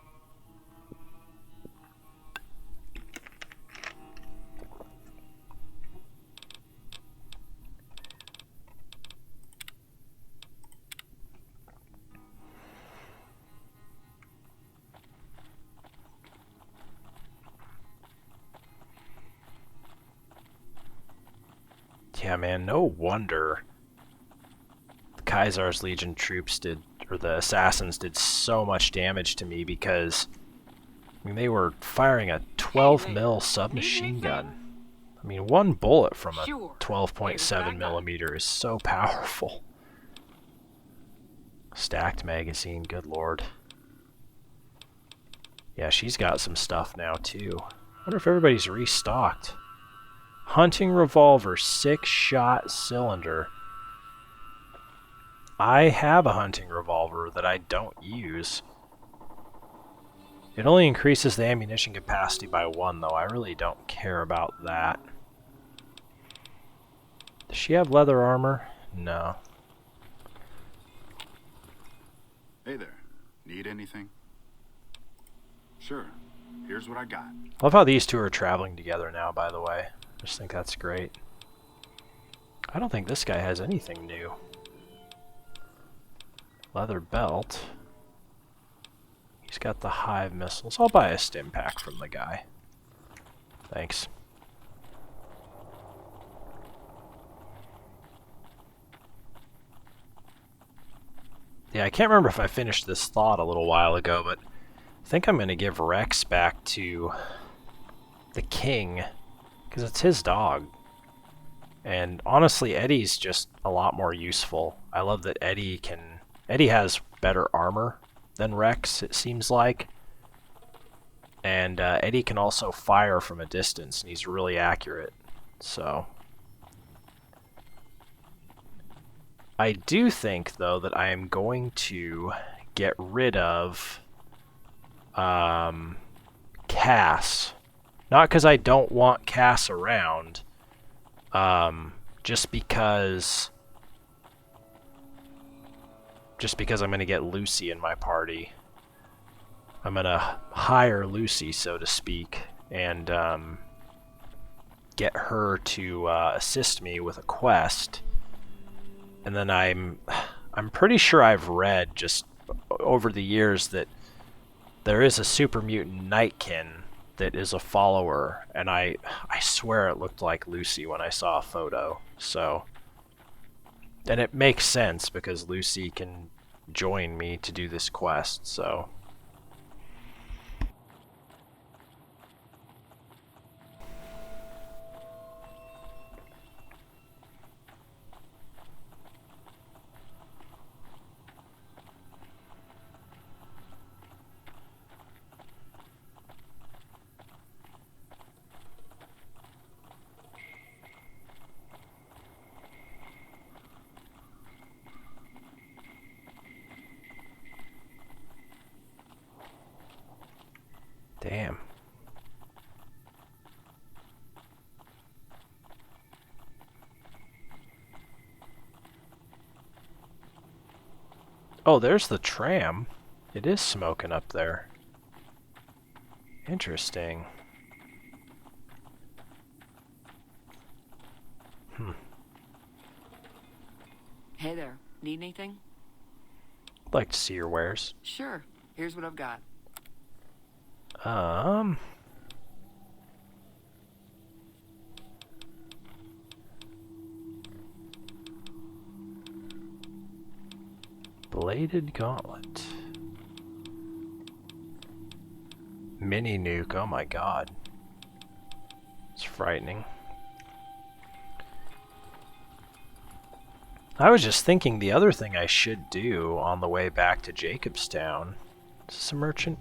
Yeah, man, no wonder the Caesar's Legion troops did, or the assassins did so much damage to me, because I mean, they were firing a 12 mil submachine gun. I mean, one bullet from a 12.7 millimeter is so powerful. Stacked magazine, good lord. Yeah, she's got some stuff now too. I wonder if everybody's restocked. Hunting revolver, 6-shot cylinder. I have a hunting revolver that I don't use. It only increases the ammunition capacity by 1, though. I really don't care about that. Does she have leather armor? No. Hey there. Need anything? Sure. Here's what I got. Love how these two are traveling together now, by the way. I just think that's great. I don't think this guy has anything new. Leather belt. He's got the hive missiles. I'll buy a stim pack from the guy. Thanks. Yeah, I can't remember if I finished this thought a little while ago, but I think I'm going to give Rex back to the king, because it's his dog. And honestly, Eddie's just a lot more useful. I love that Eddie has better armor than Rex, it seems like. And Eddie can also fire from a distance, and he's really accurate. So I do think, though, that I am going to get rid of Cass. Not because I don't want Cass around, just because I'm going to get Lucy in my party. I'm going to hire Lucy, so to speak, and get her to assist me with a quest. And then I'm pretty sure I've read just over the years that there is a super mutant Nightkin that is a follower, and I swear it looked like Lucy when I saw a photo. So, and it makes sense because Lucy can join me to do this quest, so. Damn. Oh, there's the tram. It is smoking up there. Interesting. Hey there. Need anything? I'd like to see your wares. Sure. Here's what I've got. Bladed gauntlet. Mini nuke, oh my god. It's frightening. I was just thinking the other thing I should do on the way back to Jacobstown. Is this a merchant?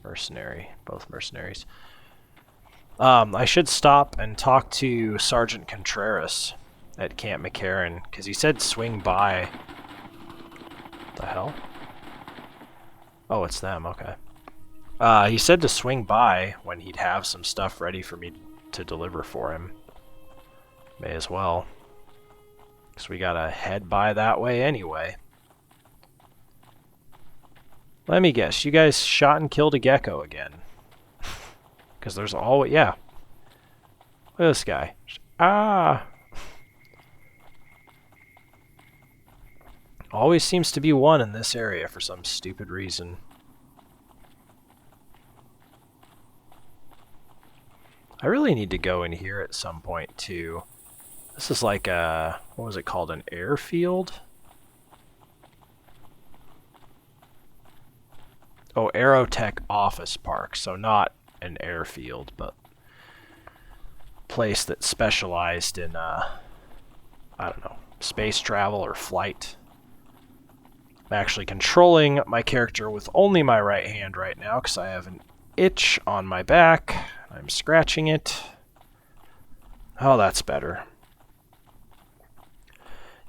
Mercenary. Both mercenaries. I should stop and talk to Sergeant Contreras at Camp McCarran, because he said swing by. What the hell? Oh, it's them, okay. He said to swing by when he'd have some stuff ready for me to deliver for him. May as well. Because we gotta head by that way anyway. Let me guess, you guys shot and killed a gecko again. Because there's always... yeah. Look at this guy. Ah! Always seems to be one in this area for some stupid reason. I really need to go in here at some point too. This is like a... what was it called? An airfield? Oh, Aerotech Office Park. So not an airfield, but place that specialized in, I don't know, space travel or flight. I'm actually controlling my character with only my right hand right now because I have an itch on my back. I'm scratching it. Oh, that's better.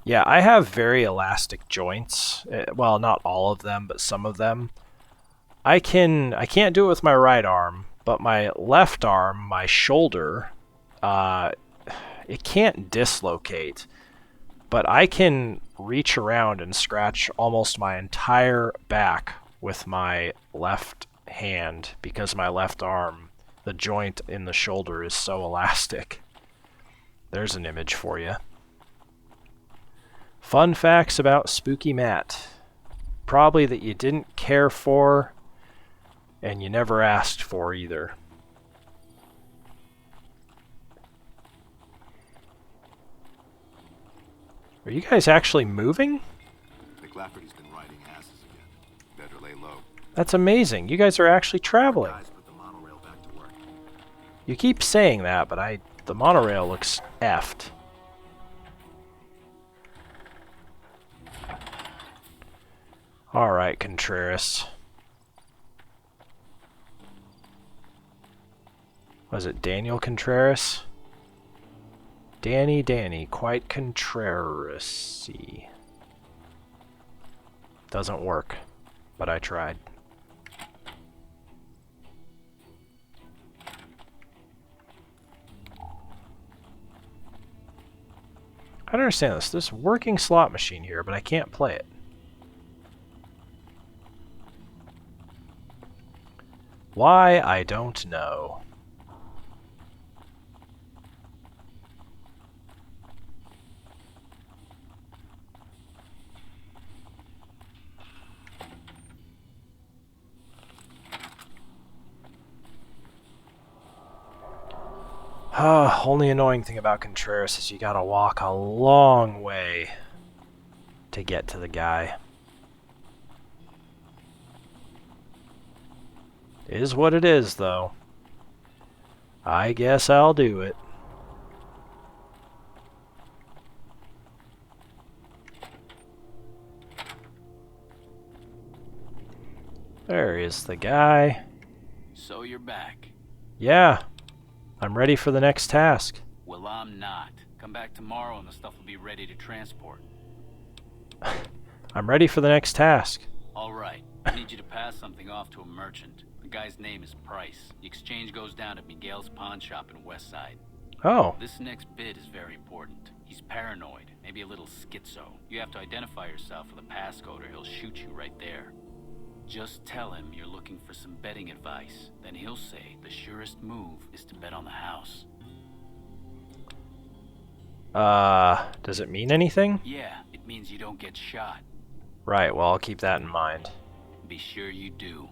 Yeah, I have very elastic joints. Well, not all of them, but some of them. I can't do it with my right arm, but my left arm, my shoulder, it can't dislocate. But I can reach around and scratch almost my entire back with my left hand because my left arm, the joint in the shoulder, is so elastic. There's an image for you. Fun facts about Spooky Matt. Probably that you didn't care for and you never asked for either. Are you guys actually moving? McLafferty's been riding asses again. Better lay low. That's amazing. You guys are actually traveling. Guys put the monorail back to work. You keep saying that, but the monorail looks effed. Alright, Contreras. Was it Daniel Contreras? Danny, quite Contreras-y. Doesn't work, but I tried. I don't understand this. There's a working slot machine here, but I can't play it. Why? I don't know. Only annoying thing about Contreras is you gotta walk a long way to get to the guy. It is what it is, though. I guess I'll do it. There is the guy. So you're back. Yeah. I'm ready for the next task. Well, I'm not. Come back tomorrow and the stuff will be ready to transport. I'm ready for the next task. All right. I need you to pass something off to a merchant. The guy's name is Price. The exchange goes down at Miguel's pawn shop in West Side. Oh. This next bit is very important. He's paranoid, maybe a little schizo. You have to identify yourself with a passcode or he'll shoot you right there. Just tell him you're looking for some betting advice. Then he'll say the surest move is to bet on the house. Does it mean anything? Yeah, it means you don't get shot. Right, well, I'll keep that in mind. Be sure you do.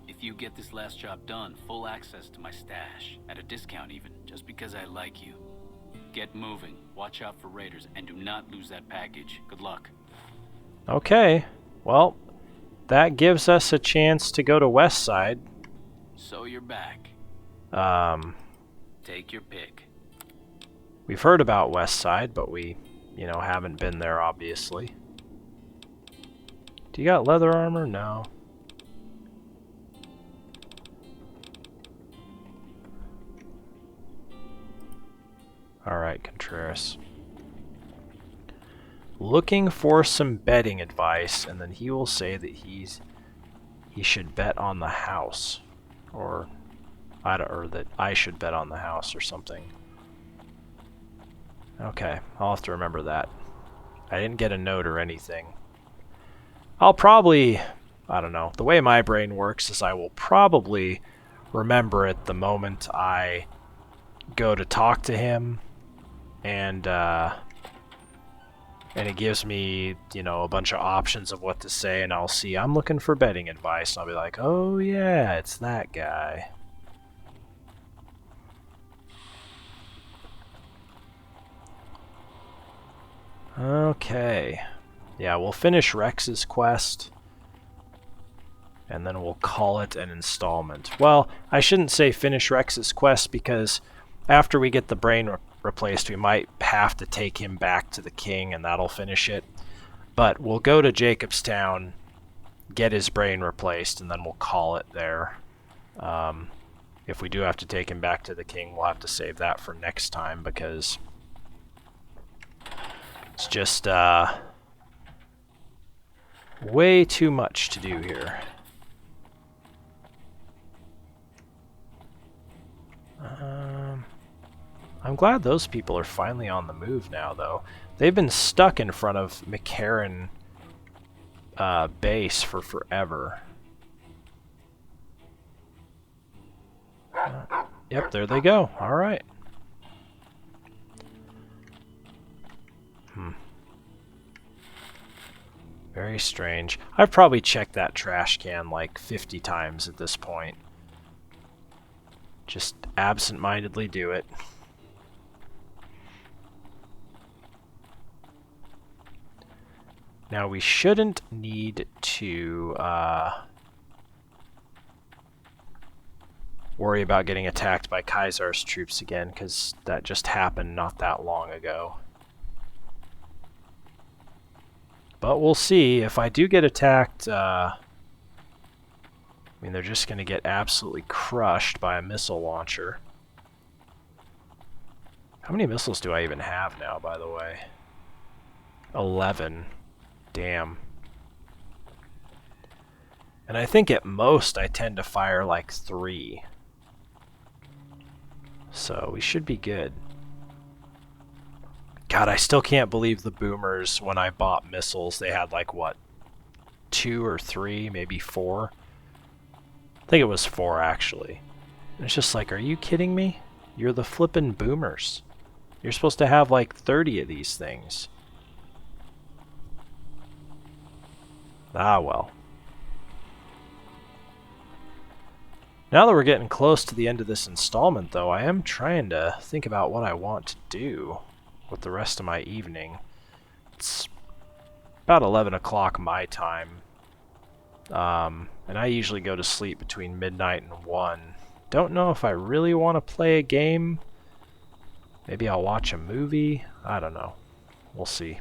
If you get this last job done, full access to my stash. At a discount even, just because I like you. Get moving, watch out for raiders, and do not lose that package. Good luck. Okay, well... that gives us a chance to go to West Side. So you're back. Take your pick. We've heard about West Side, but we, haven't been there, obviously. Do you got leather armor? No. Alright, Contreras. Looking for some betting advice, and then he will say that he should bet on the house. Or that I should bet on the house or something. Okay, I'll have to remember that. I didn't get a note or anything. I'll probably, I don't know, the way my brain works is I will probably remember it the moment I go to talk to him, and it gives me, you know, a bunch of options of what to say, and I'll see, I'm looking for betting advice, and I'll be like, oh yeah, it's that guy. Okay. Yeah, we'll finish Rex's quest, and then we'll call it an installment. Well, I shouldn't say finish Rex's quest, because after we get the brain replaced, we might have to take him back to the king, and that'll finish it. But we'll go to Jacobstown, get his brain replaced, and then we'll call it there. If we do have to take him back to the king, we'll have to save that for next time, because it's just way too much to do here. I'm glad those people are finally on the move now, though. They've been stuck in front of McCarran base for forever. Yep, there they go. Alright. Very strange. I've probably checked that trash can like 50 times at this point. Just absent-mindedly do it. Now we shouldn't need to worry about getting attacked by Caesar's troops again, because that just happened not that long ago. But we'll see. If I do get attacked, I mean, they're just going to get absolutely crushed by a missile launcher. How many missiles do I even have now, by the way? 11. Damn. And I think at most I tend to fire like 3. So we should be good. God, I still can't believe the boomers, when I bought missiles, they had like, what, 2 or 3, maybe 4? I think it was 4, actually. And it's just like, are you kidding me? You're the flippin' boomers. You're supposed to have like 30 of these things. Ah, well. Now that we're getting close to the end of this installment, though, I am trying to think about what I want to do with the rest of my evening. It's about 11 o'clock my time. And I usually go to sleep between midnight and 1. Don't know if I really want to play a game. Maybe I'll watch a movie. I don't know. We'll see.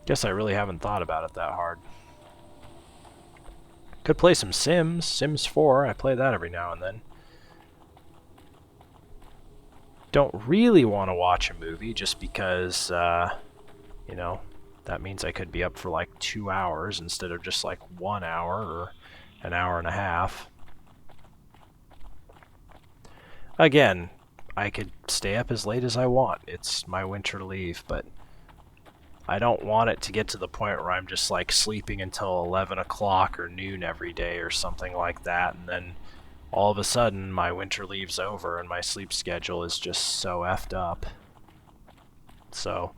Guess I really haven't thought about it that hard. Could play some Sims. Sims 4. I play that every now and then. Don't really want to watch a movie just because, you know, that means I could be up for like 2 hours instead of just like 1 hour or an hour and a half. Again, I could stay up as late as I want. It's my winter leave, but I don't want it to get to the point where I'm just like sleeping until 11 o'clock or noon every day or something like that, and then all of a sudden my winter leave's over and my sleep schedule is just so effed up. So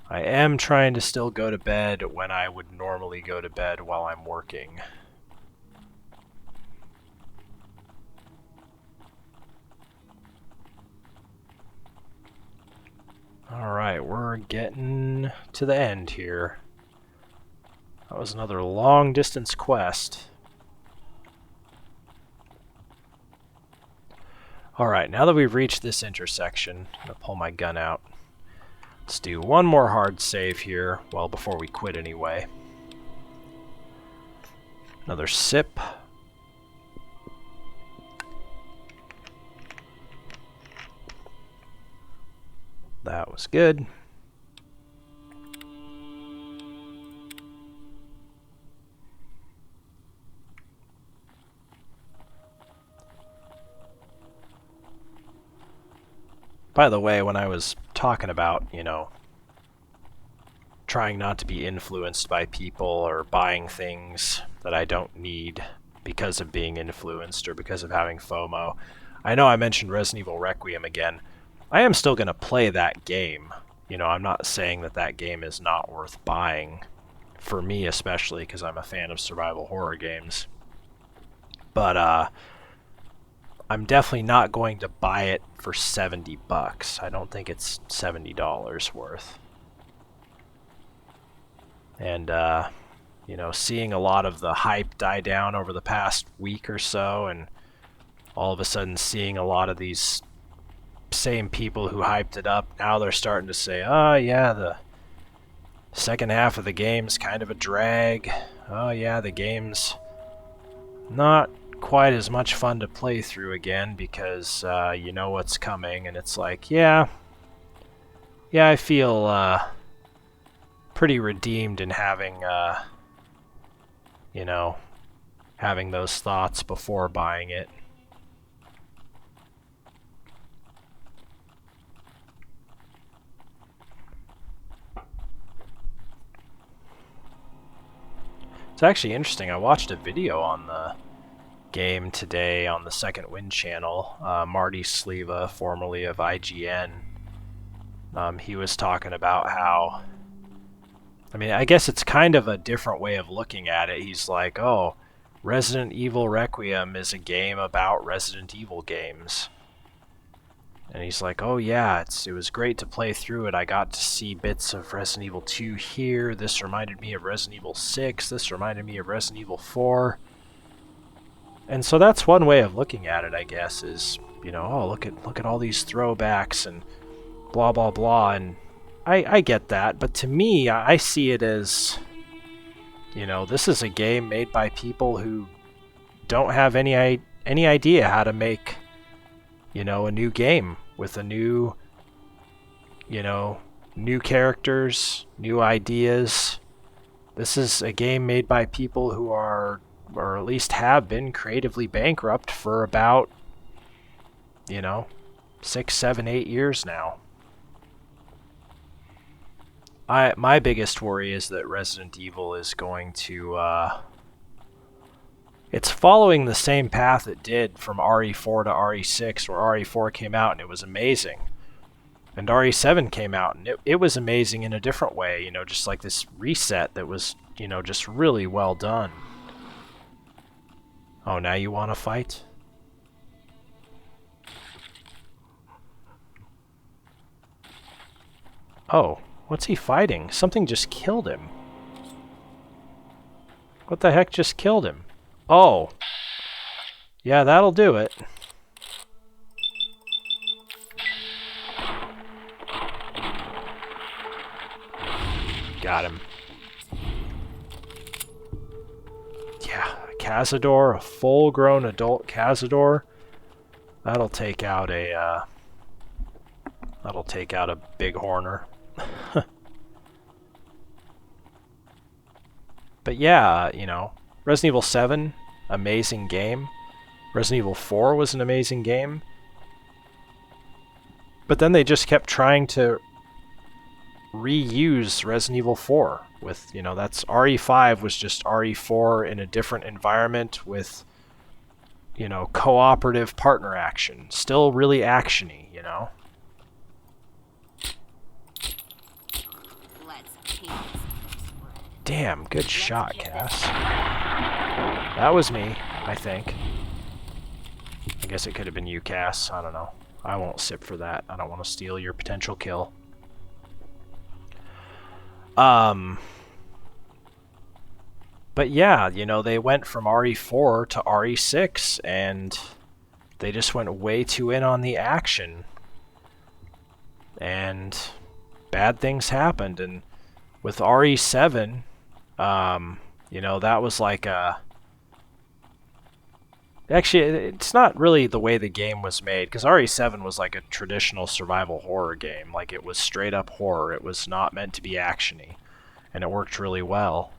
I am trying to still go to bed when I would normally go to bed while I'm working. Alright, we're getting to the end here. That was another long distance quest. Alright, now that we've reached this intersection, I'm going to pull my gun out. Let's do one more hard save here, well, before we quit anyway. Another sip. that was good. By the way, when I was talking about, you know, trying not to be influenced by people or buying things that I don't need because of being influenced or because of having FOMO, I know I mentioned Resident Evil Requiem again. I am still going to play that game. You know, I'm not saying that that game is not worth buying, for me especially, because I'm a fan of survival horror games. But, I'm definitely not going to buy it for $70. I don't think it's $70 worth. And, you know, seeing a lot of the hype die down over the past week or so, and all of a sudden seeing a lot of these same people who hyped it up, now they're starting to say, oh yeah, the second half of the game's kind of a drag. Oh yeah, the game's not quite as much fun to play through again because you know what's coming. And it's like, yeah, I feel pretty redeemed in having, you know, having those thoughts before buying it. It's actually interesting. I watched a video on the game today on the Second Wind channel. Marty Sleva, formerly of IGN, he was talking about how, I mean, I guess it's kind of a different way of looking at it. He's like, oh, Resident Evil Requiem is a game about Resident Evil games. And he's like, oh yeah, it was great to play through it. I got to see bits of Resident Evil 2 here. This reminded me of Resident Evil 6. This reminded me of Resident Evil 4. And so that's one way of looking at it, I guess, is, you know, oh, look at all these throwbacks and blah blah blah. And I get that, but to me, I see it as, you know, this is a game made by people who don't have any idea how to make, you know, a new game with a new, you know, new characters, new ideas. This is a game made by people who are, or at least have been, creatively bankrupt for about, you know, 6, 7, 8 years now. My biggest worry is that Resident Evil is going to, it's following the same path it did from RE4 to RE6, where RE4 came out and it was amazing. And RE7 came out and it was amazing in a different way, you know, just like this reset that was, you know, just really well done. Oh, now you want to fight? Oh, what's he fighting? Something just killed him. What the heck just killed him? Oh. Yeah, that'll do it. Got him. Yeah, a Cazador, a full-grown adult Cazador. That'll take out a big horner. But yeah, you know, Resident Evil 7, amazing game. Resident Evil 4 was an amazing game. But then they just kept trying to reuse Resident Evil 4 with, you know, that's RE5 was just RE4 in a different environment with, you know, cooperative partner action. Still really actiony, you know. Damn, good shot, Cass. That was me, I think. I guess it could have been you, Cass. I don't know. I won't sip for that. I don't want to steal your potential kill. But yeah, you know, they went from RE4 to RE6, and they just went way too in on the action. And bad things happened, and with RE7, you know, that was like a... Actually, it's not really the way the game was made, because RE7 was like a traditional survival horror game. Like, it was straight up horror. It was not meant to be actiony, and it worked really well.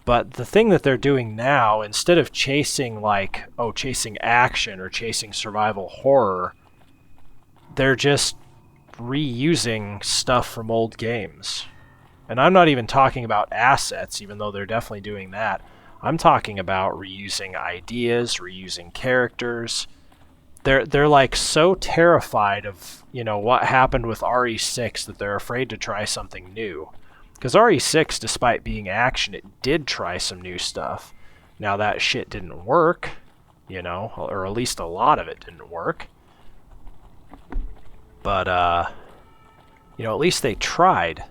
But the thing that they're doing now, instead of chasing like, oh, chasing action or chasing survival horror, they're just reusing stuff from old games. And I'm not even talking about assets, even though they're definitely doing that. I'm talking about reusing ideas, reusing characters. They're like so terrified of, you know, what happened with RE6 that they're afraid to try something new. Because RE6, despite being action, it did try some new stuff. Now that shit didn't work, you know, or at least a lot of it didn't work. But, you know, at least they tried.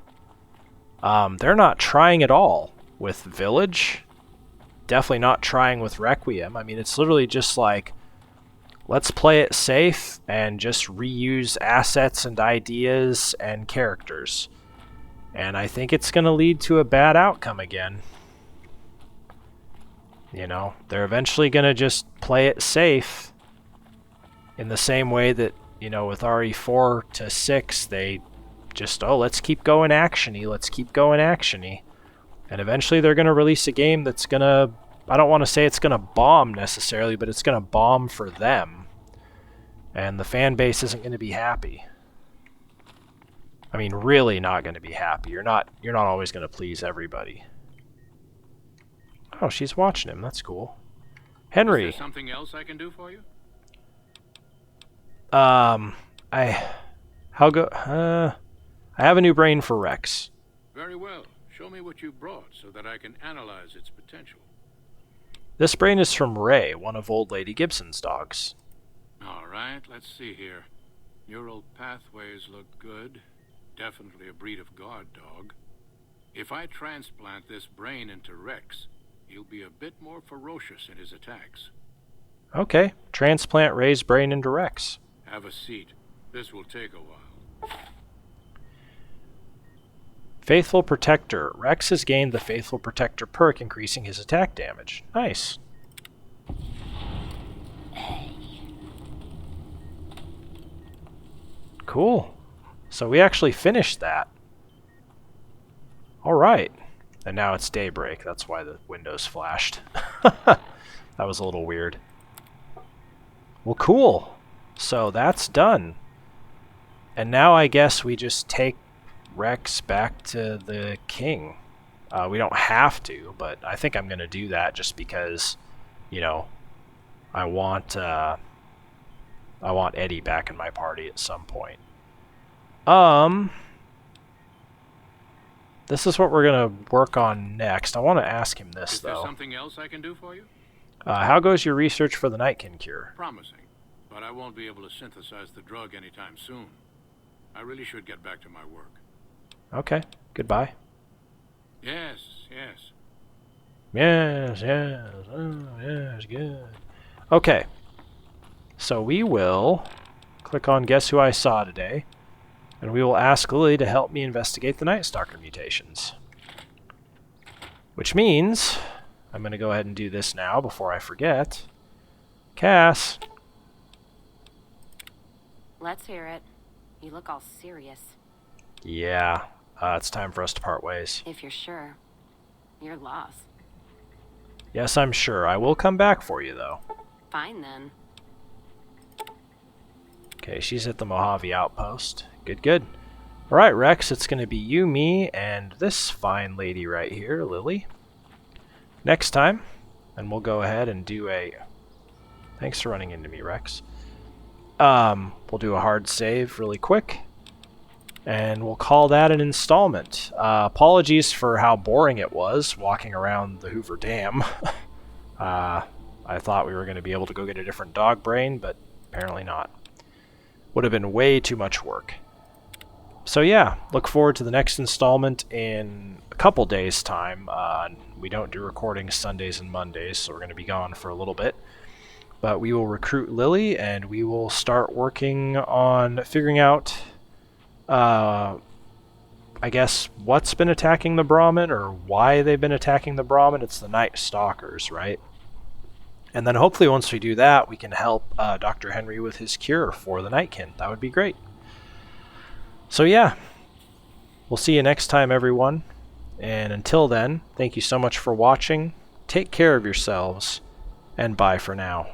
They're not trying at all with Village. Definitely not trying with Requiem. I mean, it's literally just like, let's play it safe and just reuse assets and ideas and characters. And I think it's going to lead to a bad outcome again. You know, they're eventually going to just play it safe in the same way that, you know, with RE4 to 6, they just, oh, let's keep going action-y, let's keep going action-y. And eventually they're going to release a game that's going to, I don't want to say it's going to bomb necessarily, but it's going to bomb for them. And the fan base isn't going to be happy. I mean, really not going to be happy. You're not always going to please everybody. Oh, she's watching him. That's cool. Henry. Is there something else I can do for you? I have a new brain for Rex. Very well. Show me what you brought so that I can analyze its potential. This brain is from Ray, one of Old Lady Gibson's dogs. All right, let's see here. Neural pathways look good. Definitely a breed of guard dog. If I transplant this brain into Rex, he'll be a bit more ferocious in his attacks. Okay, transplant Ray's brain into Rex. Have a seat. This will take a while. Faithful Protector. Rex has gained the Faithful Protector perk, increasing his attack damage. Nice. Cool. So we actually finished that. Alright. And now it's daybreak. That's why the windows flashed. That was a little weird. Well, cool. So that's done. And now I guess we just take Rex back to the king. We don't have to, but I think I'm going to do that just because, you know, I want Eddie back in my party at some point. This is what we're going to work on next. I want to ask him this, though. Is there something else I can do for you? How goes your research for the Nightkin cure? Promising, but I won't be able to synthesize the drug anytime soon. I really should get back to my work. Okay, goodbye. Yes, yes. Yes, yes, oh, yes, good. Okay, so we will click on Guess Who I Saw Today, and we will ask Lily to help me investigate the Night Stalker mutations. Which means I'm going to go ahead and do this now before I forget. Cass. Let's hear it. You look all serious. Yeah, it's time for us to part ways. If you're sure. You're lost. Yes, I'm sure. I will come back for you, though. Fine, then. Okay, she's at the Mojave Outpost. Good, good. Alright, Rex, it's going to be you, me, and this fine lady right here, Lily. Next time, and we'll go ahead and do a... Thanks for running into me, Rex. We'll do a hard save really quick, and we'll call that an installment. Apologies for how boring it was walking around the Hoover Dam. I thought we were going to be able to go get a different dog brain, but apparently not. Would have been way too much work. So yeah, look forward to the next installment in a couple days' time. We don't do recordings Sundays and Mondays, so we're going to be gone for a little bit. But we will recruit Lily, and we will start working on figuring out, I guess, what's been attacking the Brahmin, or why they've been attacking the Brahmin. It's the Night Stalkers, right? And then hopefully once we do that, we can help Dr. Henry with his cure for the Nightkin. That would be great. So yeah, we'll see you next time, everyone. And until then, thank you so much for watching. Take care of yourselves, and bye for now.